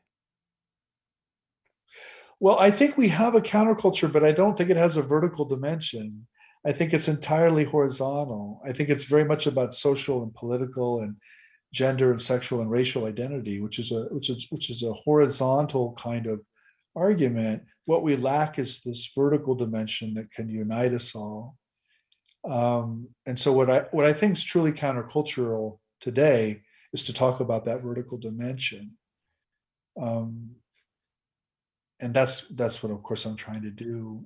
Well, I think we have a counterculture, but I don't think it has a vertical dimension. I think it's entirely horizontal. I think it's very much about social and political and gender and sexual and racial identity, which is a horizontal kind of argument. What we lack is this vertical dimension that can unite us all. And so what I think is truly countercultural today is to talk about that vertical dimension. Um, and that's what, of course, I'm trying to do.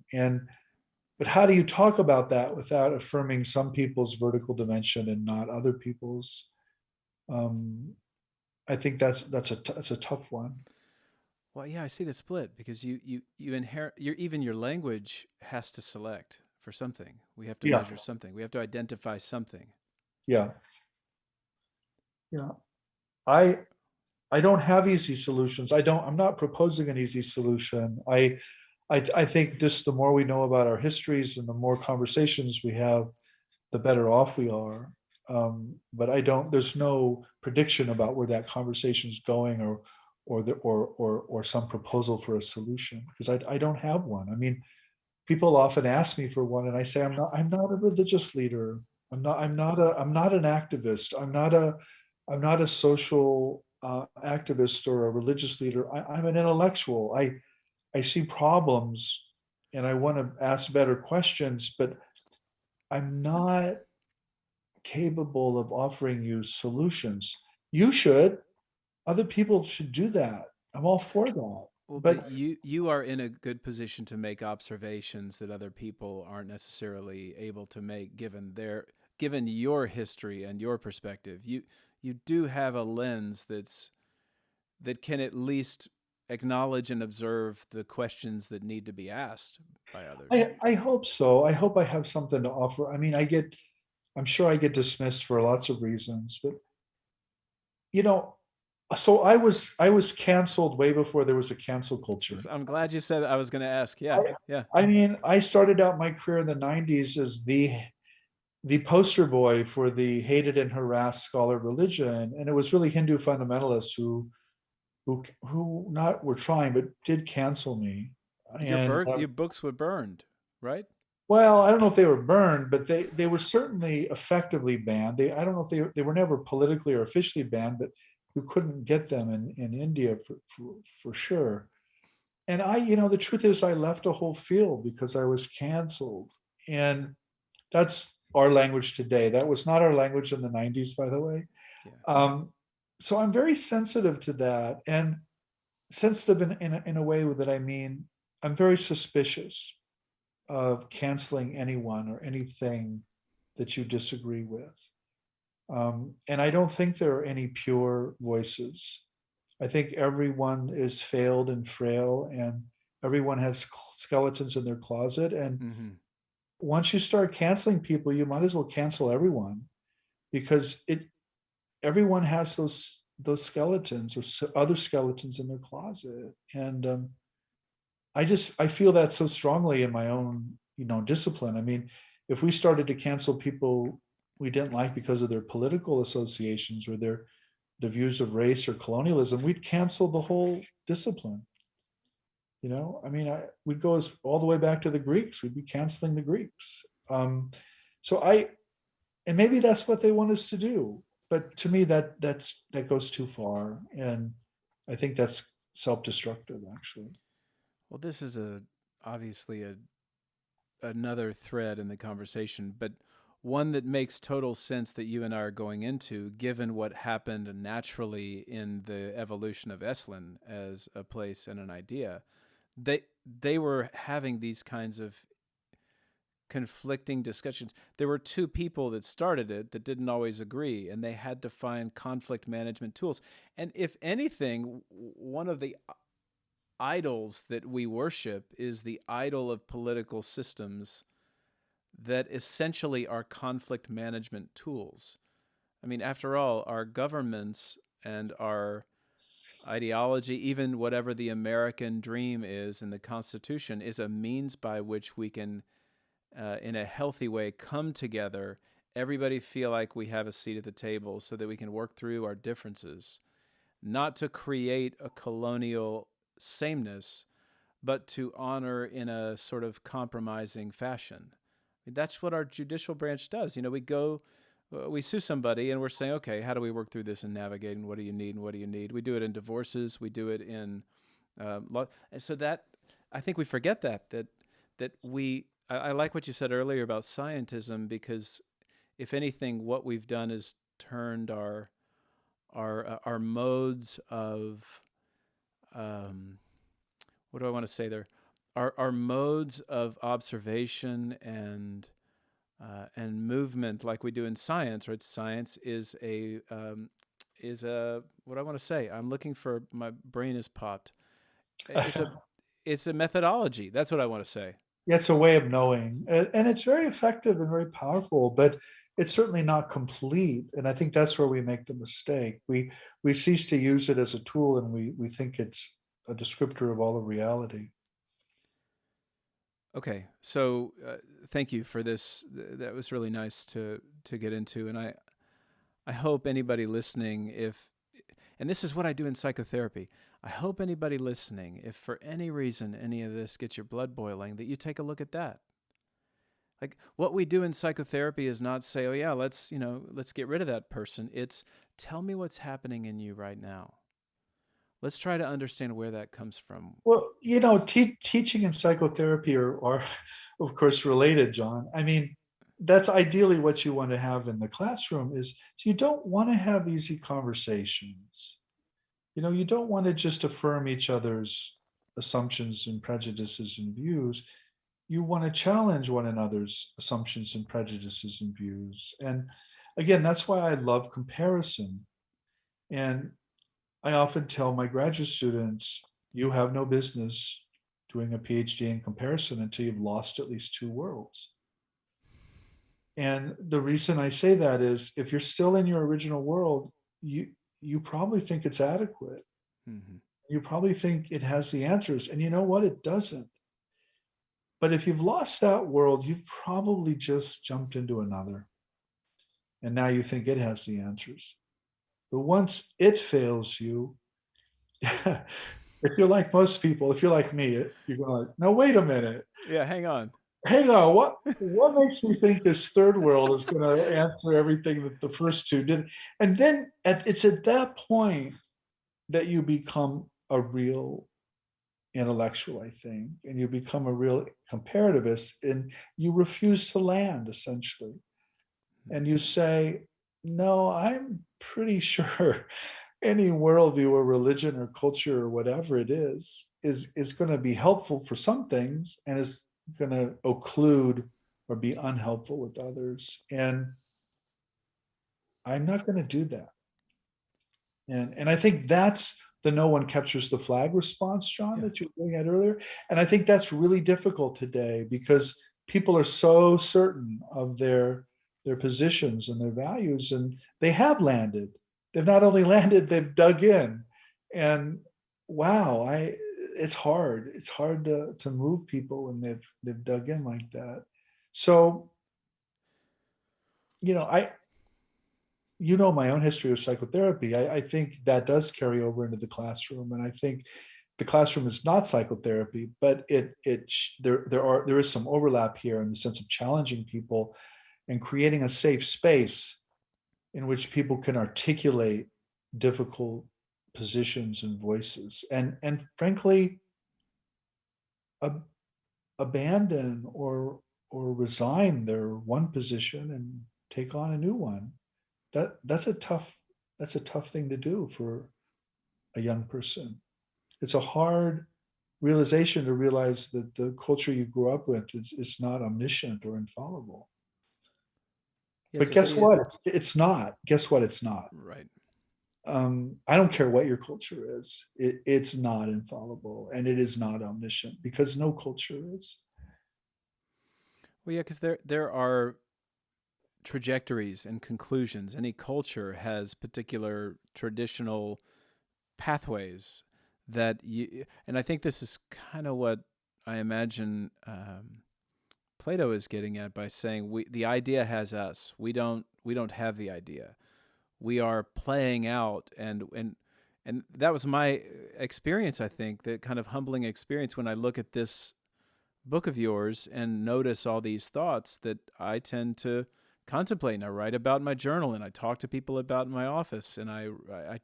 But how do you talk about that without affirming some people's vertical dimension and not other people's? um, I think that's a tough one. Well, yeah, I see the split because you inherit even your language has to select for something. We have to Yeah, measure something. We have to identify something. yeah, yeah. I I don't have easy solutions. I'm not proposing an easy solution. I think just the more we know about our histories and the more conversations we have, the better off we are. But I don't. There's no prediction about where that conversation is going, or some proposal for a solution, because I don't have one. I mean, people often ask me for one, and I say I'm not a religious leader. I'm not an activist. I'm not a social activist or a religious leader. I'm an intellectual. I see problems, and I want to ask better questions, but I'm not capable of offering you solutions. You should. Other people should do that. I'm all for that. Well, but But you are in a good position to make observations that other people aren't necessarily able to make given your history and your perspective. You do have a lens that can at least acknowledge and observe the questions that need to be asked by others. I hope so. I hope I have something to offer. I mean, I'm sure I get dismissed for lots of reasons, but you know, so I was canceled way before there was a cancel culture. I'm glad you said that. I was going to ask. Yeah, I, yeah. I mean, I started out my career in the '90s as the poster boy for the hated and harassed scholar of religion, and it was really Hindu fundamentalists who not were trying but did cancel me. And Your books were burned, right? well, I don't know if they were burned, but they were certainly effectively banned. I don't know if they were never politically or officially banned, but you couldn't get them in India for sure. And the truth is, I left a whole field because I was canceled. And that's our language today. That was not our language in the '90s, by the way. Yeah. Um, so I'm very sensitive to that, and sensitive in a way that I mean, I'm very suspicious of canceling anyone or anything that you disagree with. And I don't think there are any pure voices. I think everyone is failed and frail, and everyone has skeletons in their closet. And Hmm. once you start canceling people, you might as well cancel everyone, because everyone has those skeletons or other skeletons in their closet. And I feel that so strongly in my own discipline. I mean, if we started to cancel people we didn't like because of their political associations or their views of race or colonialism, we'd cancel the whole discipline. I mean, we'd go all the way back to the Greeks. We'd be canceling the Greeks. So and maybe that's what they want us to do. But to me, that goes too far, and I think that's self-destructive, actually. Well, this is obviously another thread in the conversation, but one that makes total sense that you and I are going into, given what happened naturally in the evolution of Esalen as a place and an idea. They were having these kinds of conflicting discussions. There were two people that started it that didn't always agree, and they had to find conflict management tools. And if anything, one of the idols that we worship is the idol of political systems that essentially are conflict management tools. I mean, after all, our governments and our ideology, even whatever the American dream is in the Constitution, is a means by which we can, in a healthy way, come together, everybody feel like we have a seat at the table so that we can work through our differences, not to create a colonial sameness, but to honor in a sort of compromising fashion. I mean, that's what our judicial branch does. We sue somebody and we're saying, okay, how do we work through this and navigate, and what do you need and what do you need? We do it in divorces. We do it in law. And so that, I think we forget I like what you said earlier about scientism, because if anything, what we've done is turned our modes of, what do I want to say there? Our modes of observation and movement, like we do in science, right? Science is a what I want to say. I'm looking for, my brain is popped. It's a it's a methodology. That's what I want to say. It's a way of knowing, and it's very effective and very powerful, but it's certainly not complete. And I think that's where we make the mistake. We cease to use it as a tool, and we think it's a descriptor of all of reality. Okay, so thank you for this. That was really nice to get into, and I hope anybody listening, if and this is what I do in psychotherapy. I hope anybody listening, if for any reason any of this gets your blood boiling, that you take a look at that. Like what we do in psychotherapy is not say, "Oh yeah, let's get rid of that person." It's tell me what's happening in you right now. Let's try to understand where that comes from. Well, teaching and psychotherapy are, of course, related, John. I mean, that's ideally what you want to have in the classroom is so you don't want to have easy conversations. You don't want to just affirm each other's assumptions and prejudices and views. You want to challenge one another's assumptions and prejudices and views. And again, that's why I love comparison. And I often tell my graduate students, you have no business doing a PhD in comparison until you've lost at least two worlds. And the reason I say that is if you're still in your original world, you probably think it's adequate. Mm-hmm. You probably think it has the answers. And you know what? It doesn't. But if you've lost that world, you've probably just jumped into another. And now you think it has the answers. But once it fails you, if you're like most people, if you're like me, you're going, no, wait a minute. Yeah, hang on. Hang on, what makes me think this third world is going to answer everything that the first two did? And then it's at that point that you become a real intellectual, I think, and you become a real comparativist, and you refuse to land essentially. And you say, no, I'm pretty sure any worldview or religion or culture or whatever it is going to be helpful for some things and is going to occlude or be unhelpful with others. And I'm not going to do that. And I think that's the no one captures the flag response, John, Yeah. that you were looking at earlier. And I think that's really difficult today because people are so certain of their positions and their values, and they have landed. They've not only landed, they've dug in. And wow, it's hard. It's hard to move people when they've dug in like that. So, I my own history of psychotherapy. I think that does carry over into the classroom, and I think the classroom is not psychotherapy, but there is some overlap here in the sense of challenging people and creating a safe space in which people can articulate difficult positions and voices, and frankly, ab- abandon or resign their one position and take on a new one. That's a tough thing to do for a young person. It's a hard realization to realize that the culture you grew up with is not omniscient or infallible. Yeah, But to guess see it. what? It's not. Guess what? It's not. Right. I don't care what your culture is. It's not infallible, and it is not omniscient because no culture is. Well, yeah, because there are trajectories and conclusions. Any culture has particular traditional pathways that you, and I think this is kind of what I imagine Plato is getting at by saying the idea has us. We don't have the idea. We are playing out, and that was my experience. I think that kind of humbling experience when I look at this book of yours and notice all these thoughts that I tend to contemplate, and I write about in my journal, and I talk to people about in my office, and I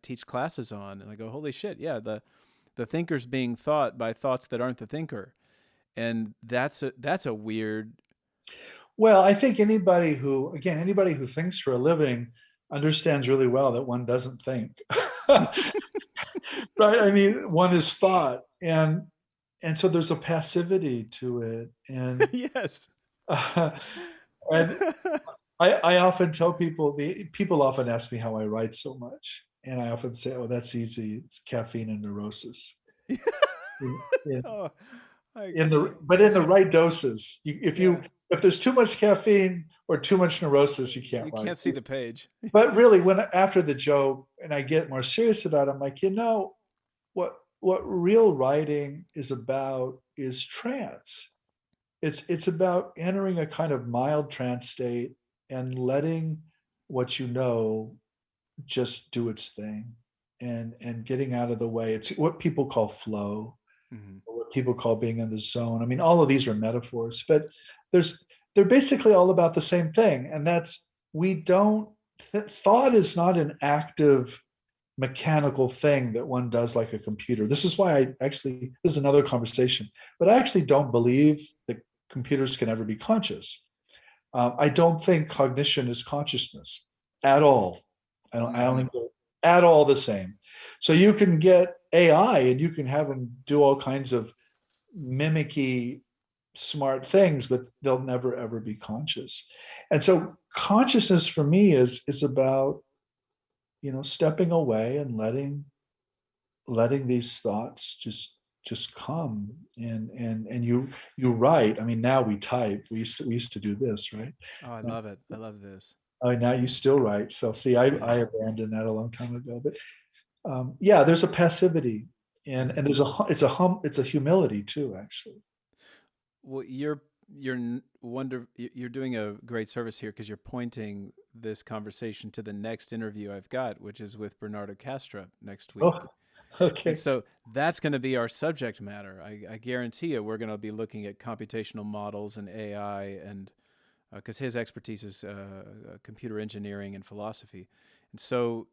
teach classes on, and I go, holy shit, yeah, the thinker's being thought by thoughts that aren't the thinker, and that's a weird. Well, I think anybody who thinks for a living understands really well that one doesn't think. Right? I mean, one is thought, and so there's a passivity to it, Yes. uh, and I often tell people people often ask me how I write so much, and I often say, "Oh, that's easy. It's caffeine and neurosis." in, in, Oh, I, in the but in the that's right doses. yeah. If there's too much caffeine or too much neurosis, you can't You write. can't see the page. But really, when after the joke and I get more serious about it, I'm like, what real writing is about is trance. It's about entering a kind of mild trance state and letting what you know just do its thing and getting out of the way. It's what people call flow, Hmm. or what people call being in the zone. I mean, all of these are metaphors, but there's they're basically all about the same thing. And that's we don't thought is not an active mechanical thing that one does like a computer. This is why this is another conversation, but I actually don't believe that computers can ever be conscious. I don't think cognition is consciousness at all. I don't Hmm. think they're at all the same. So you can get AI and you can have them do all kinds of mimicky smart things, but they'll never ever be conscious. And so consciousness for me is about stepping away and letting these thoughts just come and you write. I mean, now we type. We used to do this, right? Oh, I love it. I love this. Oh, now you still write. So see, I Yeah. abandoned that a long time ago. But yeah, there's a passivity and Hmm. it's a humility too, actually. Well, you're doing a great service here because you're pointing this conversation to the next interview I've got, which is with Bernardo Castro next week. Oh, And okay. so that's going to be our subject matter. I guarantee you, we're going to be looking at computational models and AI, and because his expertise is computer engineering and philosophy. And so,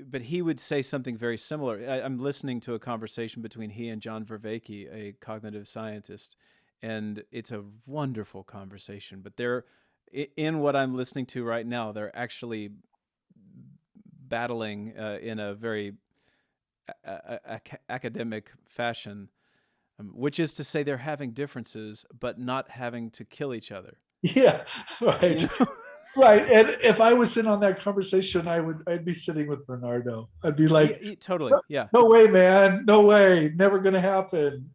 but he would say something very similar. I'm listening to a conversation between he and John Vervaeke, a cognitive scientist, and it's a wonderful conversation. But they're in what I'm listening to right now. They're actually battling in a very academic fashion, which is to say they're having differences but not having to kill each other. Yeah, You right. know, Right. And if I was in on that conversation, I'd be sitting with Bernardo. I'd be like, yeah, totally, yeah. no way, man. No way. Never gonna happen.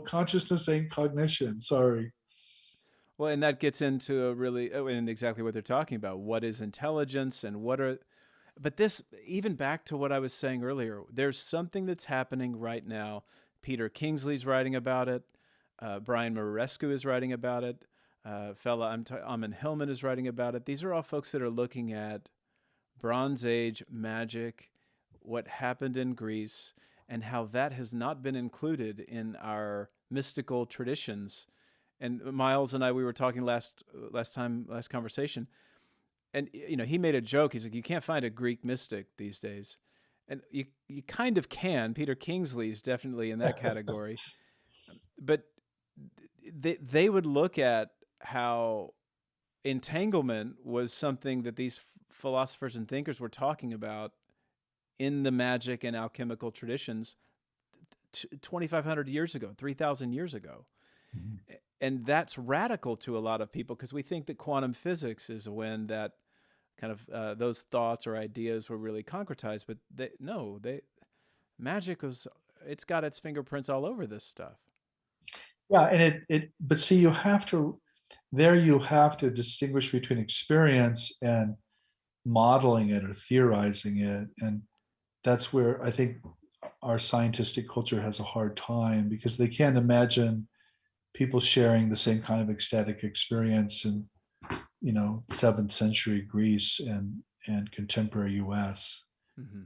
Consciousness ain't cognition. Sorry. Well, and that gets into a really and exactly what they're talking about. What is intelligence, and what are but this even back to what I was saying earlier. There's something that's happening right now. Peter Kingsley's writing about it. Brian Marescu is writing about it. Amin Hillman is writing about it. These are all folks that are looking at Bronze Age magic, what happened in Greece, and how that has not been included in our mystical traditions. And Miles and I, we were talking last conversation, and he made a joke. He's like, you can't find a Greek mystic these days, and you kind of can. Peter Kingsley is definitely in that category, but they would look at how entanglement was something that these philosophers and thinkers were talking about in the magic and alchemical traditions 2,500 years ago, 3,000 years ago. And that's radical to a lot of people because we think that quantum physics is when that kind of those thoughts or ideas were really concretized. But magic it's got its fingerprints all over this stuff. Yeah, and but see, you have to distinguish between experience and modeling it or theorizing it. And that's where I think our scientific culture has a hard time because they can't imagine people sharing the same kind of ecstatic experience in 7th century Greece and contemporary US, Mm-hmm.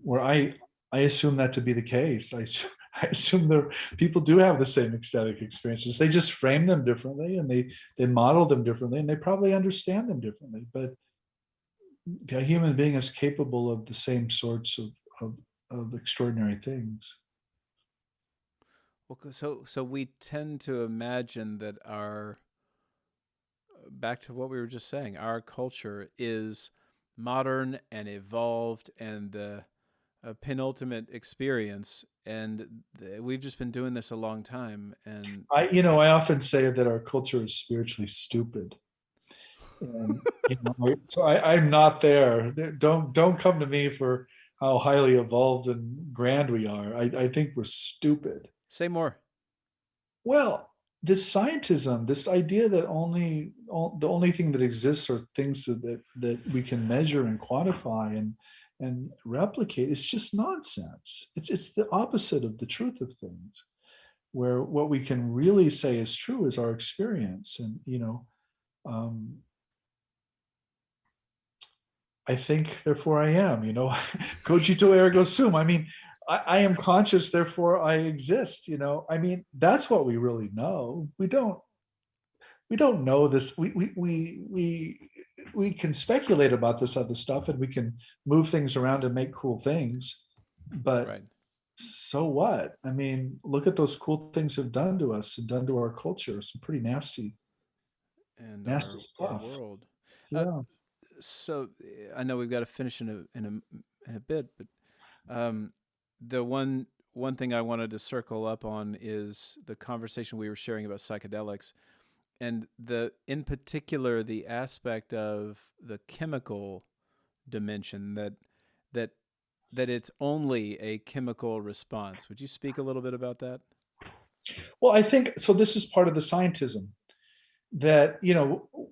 where I assume that to be the case. I assume that people do have the same ecstatic experiences. They just frame them differently and they model them differently and they probably understand them differently. But a human being is capable of the same sorts of extraordinary things. Well, so we tend to imagine that our back to what we were just saying, our culture is modern and evolved and the penultimate experience, and we've just been doing this a long time. And I often say that our culture is spiritually stupid. And so I'm not there. Don't come to me for how highly evolved and grand we are. I think we're stupid. Say more. Well, this scientism, this idea that the only thing that exists are things that we can measure and quantify and replicate, it's just nonsense. It's the opposite of the truth of things, where what we can really say is true is our experience. And um, I think, therefore I am, cogito ergo sum. I mean, I am conscious, therefore I exist, I mean, that's what we really know. We don't know this. We can speculate about this other stuff, and we can move things around and make cool things. But Right. so what? I mean, look at those cool things have done to us and done to our culture. Some pretty nasty, And nasty our stuff. world. Uh, Yeah. so I know we've got to finish in a bit, but um, the one thing I wanted to circle up on is the conversation we were sharing about psychedelics, and the in particular the aspect of the chemical dimension, that that it's only a chemical response. Would you speak a little bit about that? Well, I think so. This is part of the scientism that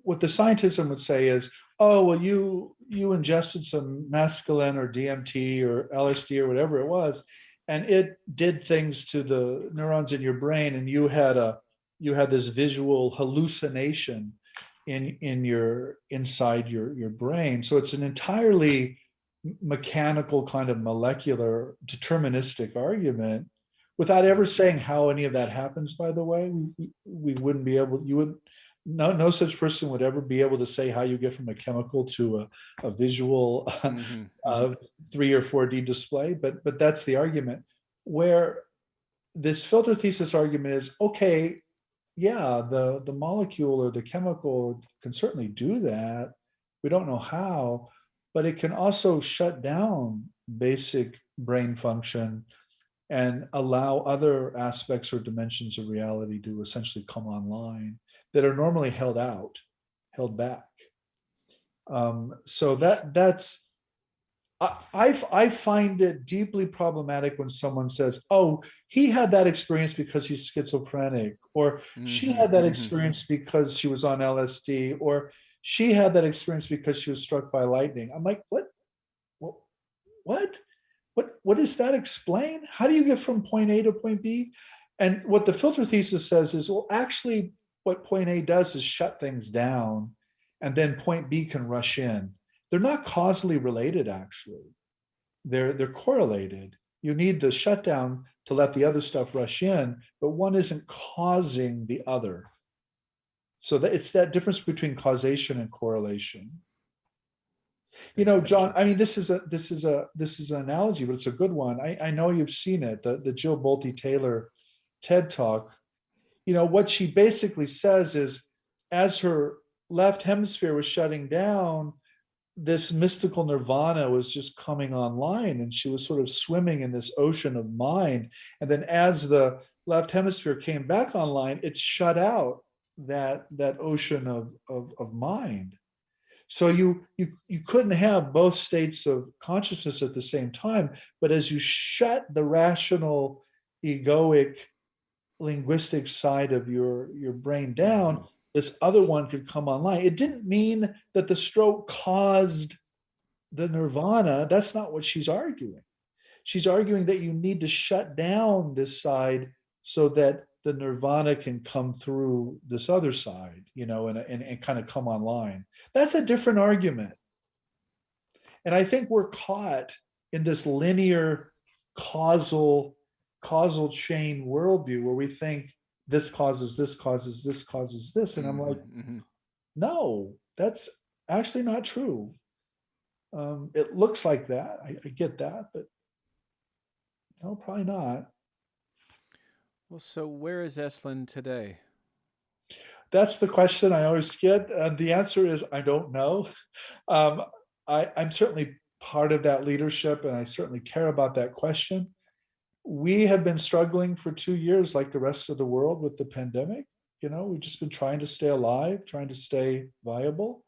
what the scientism would say is, oh well, you ingested some mescaline or DMT or LSD or whatever it was, and it did things to the neurons in your brain, and you had this visual hallucination in your inside your brain. So it's an entirely mechanical kind of molecular deterministic argument without ever saying how any of that happens. By the way, we wouldn't be able, you would, no such person would ever be able to say how you get from a chemical to a visual Mm-hmm, mm-hmm. 3 or 4D display. But that's the argument, where this filter thesis argument is, okay, yeah, the molecule or the chemical can certainly do that. We don't know how, but it can also shut down basic brain function and allow other aspects or dimensions of reality to essentially come online that are normally held back. So that's I find it deeply problematic when someone says, "Oh, he had that experience because he's schizophrenic," or "She Mm-hmm, had that mm-hmm. experience because she was on LSD," or "She had that experience because she was struck by lightning." I'm like, what? What? What? What does that explain? How do you get from point A to point B? And what the filter thesis says is, well, actually, what point A does is shut things down, and then point B can rush in. They're not causally related, actually. They're correlated. You need the shutdown to let the other stuff rush in, but one isn't causing the other. So that it's that difference between causation and correlation. Very John, fascinating. I mean, this is an analogy, but it's a good one. I know you've seen it, the Jill Bolte Taylor TED talk. What she basically says is, as her left hemisphere was shutting down, this mystical nirvana was just coming online, and she was sort of swimming in this ocean of mind. And then as the left hemisphere came back online, it shut out that ocean of mind. So you couldn't have both states of consciousness at the same time. But as you shut the rational, egoic, linguistic side of your brain Mm-hmm. down, this other one could come online. It didn't mean that the stroke caused the nirvana. That's not what she's arguing. She's arguing that you need to shut down this side so that the nirvana can come through this other side, and kind of come online. That's a different argument. And I think we're caught in this linear causal causal chain worldview where we think this causes this causes this causes this. And I'm Mm-hmm, like, mm-hmm. no, that's actually not true. It looks like that. I get that, but no, probably not. Well, so where is Esalen today? That's the question I always get. The answer is I don't know. Um, I'm certainly part of that leadership, and I certainly care about that question. We have been struggling for 2 years, like the rest of the world, with the pandemic. We've just been trying to stay alive, trying to stay viable.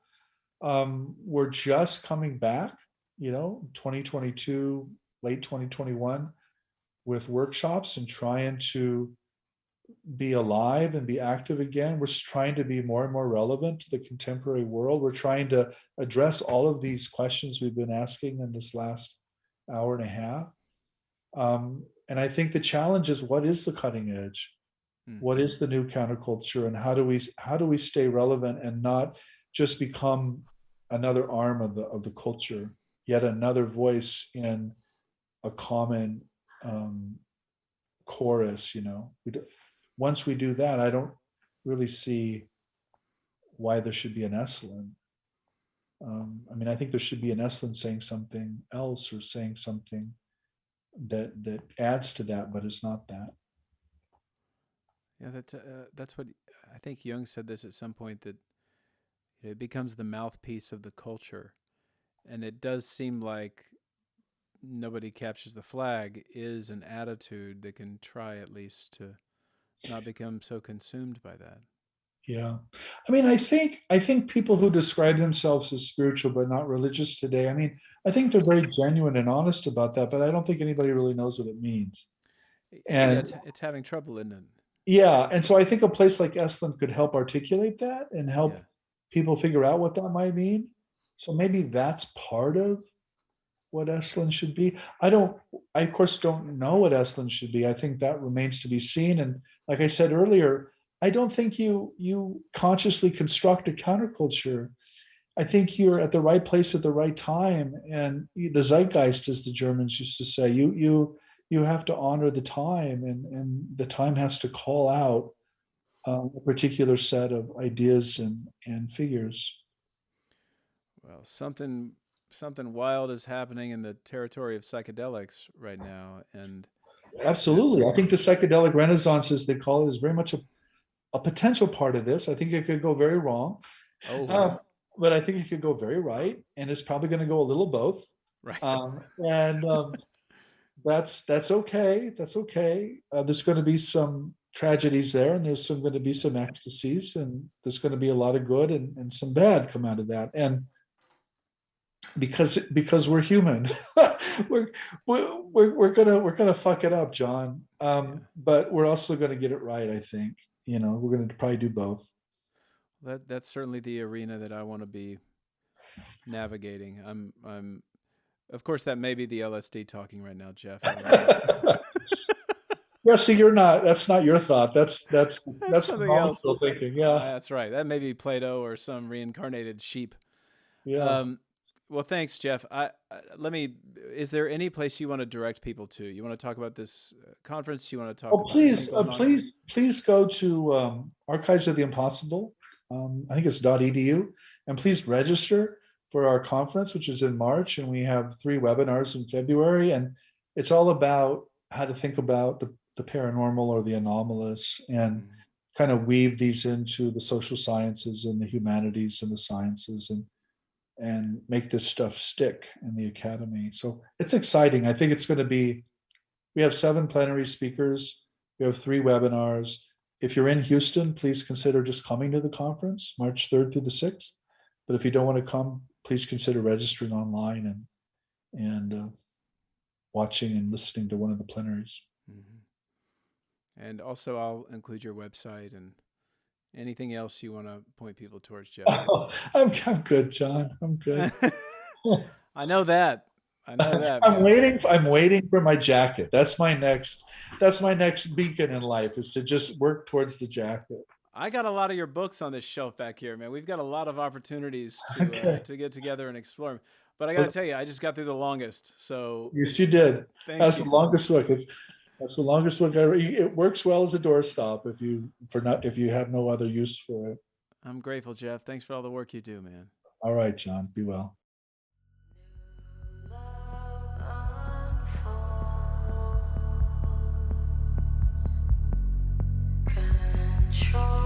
We're just coming back. 2022, late 2021, with workshops and trying to be alive and be active again. We're trying to be more and more relevant to the contemporary world. We're trying to address all of these questions we've been asking in this last hour and a half. And I think the challenge is, what is the cutting edge? What is the new counterculture, and how do we stay relevant and not just become another arm of the culture, yet another voice in a common chorus? Once we do that, I don't really see why there should be an Esalen. I think there should be an Esalen saying something else, or saying something that adds to that, but is not that. Yeah, that's what I think Jung said this at some point, that it becomes the mouthpiece of the culture, and it does seem like nobody captures the flag is an attitude that can try at least to not become so consumed by that. Yeah. I think people who describe themselves as spiritual but not religious today, I think they're very genuine and honest about that, but I don't think anybody really knows what it means. Yeah, And it's having trouble, isn't it? yeah, and so I think a place like Esalen could help articulate that and help Yeah. people figure out what that might mean. So maybe that's part of what Esalen should be. I of course don't know what Esalen should be. I think that remains to be seen. And like I said earlier, I don't think you consciously construct a counterculture. I think you're at the right place at the right time, and the zeitgeist, as the Germans used to say. You have to honor the time, and the time has to call out a particular set of ideas and figures. Well, something wild is happening in the territory of psychedelics right now, and Absolutely, I think the psychedelic renaissance, as they call it, is very much a potential part of this. I think it could go very wrong, oh, but I think it could go very right, and it's probably going to go a little both. right. And that's okay. That's okay. There's going to be some tragedies there, and there's going to be some ecstasies, and there's going to be a lot of good and some bad come out of that. And because we're human, we're we're gonna fuck it up, John. Yeah. But we're also going to get it right. I think we're going to probably do both. That's certainly the arena that I want to be navigating. I'm of course that may be the LSD talking right now, Jeff. I don't know. Yeah, see, you're not. That's not your thought. That's That's the something else. knowledgeable thinking. Yeah, That's right. That may be Plato or some reincarnated sheep. yeah. Um, well, thanks, Jeff. Let me. Is there any place you want to direct people to? You want to talk about this conference? You want to talk Oh, about anything please, going on? please go to Archives of the Impossible. I think it's .edu, and please register for our conference, which is in March, and we have 3 webinars in February, and it's all about how to think about the paranormal or the anomalous, and kind of weave these into the social sciences and the humanities and the sciences, and make this stuff stick in the academy. So it's exciting. I think it's going to be. We have 7 plenary speakers. We have 3 webinars. If you're in Houston, please consider just coming to the conference, March 3rd through the 6th. But if you don't want to come, please consider registering online and watching and listening to one of the plenaries. Mm-hmm. And also, I'll include your website and anything else you want to point people towards, Jeff. Oh, I'm good, John. I'm good. I know that. I know that. I'm waiting. I'm waiting for my jacket. That's my next beacon in life, is to just work towards the jacket. I got a lot of your books on this shelf back here, man. We've got a lot of opportunities to get together and explore them. But I got to tell you, I just got through the longest. So yes, you did. That's you. the longest book. That's the longest book ever. It works well as a doorstop if you have no other use for it. I'm grateful, Jeff. Thanks for all the work you do, man. All right, John. Be well. Control.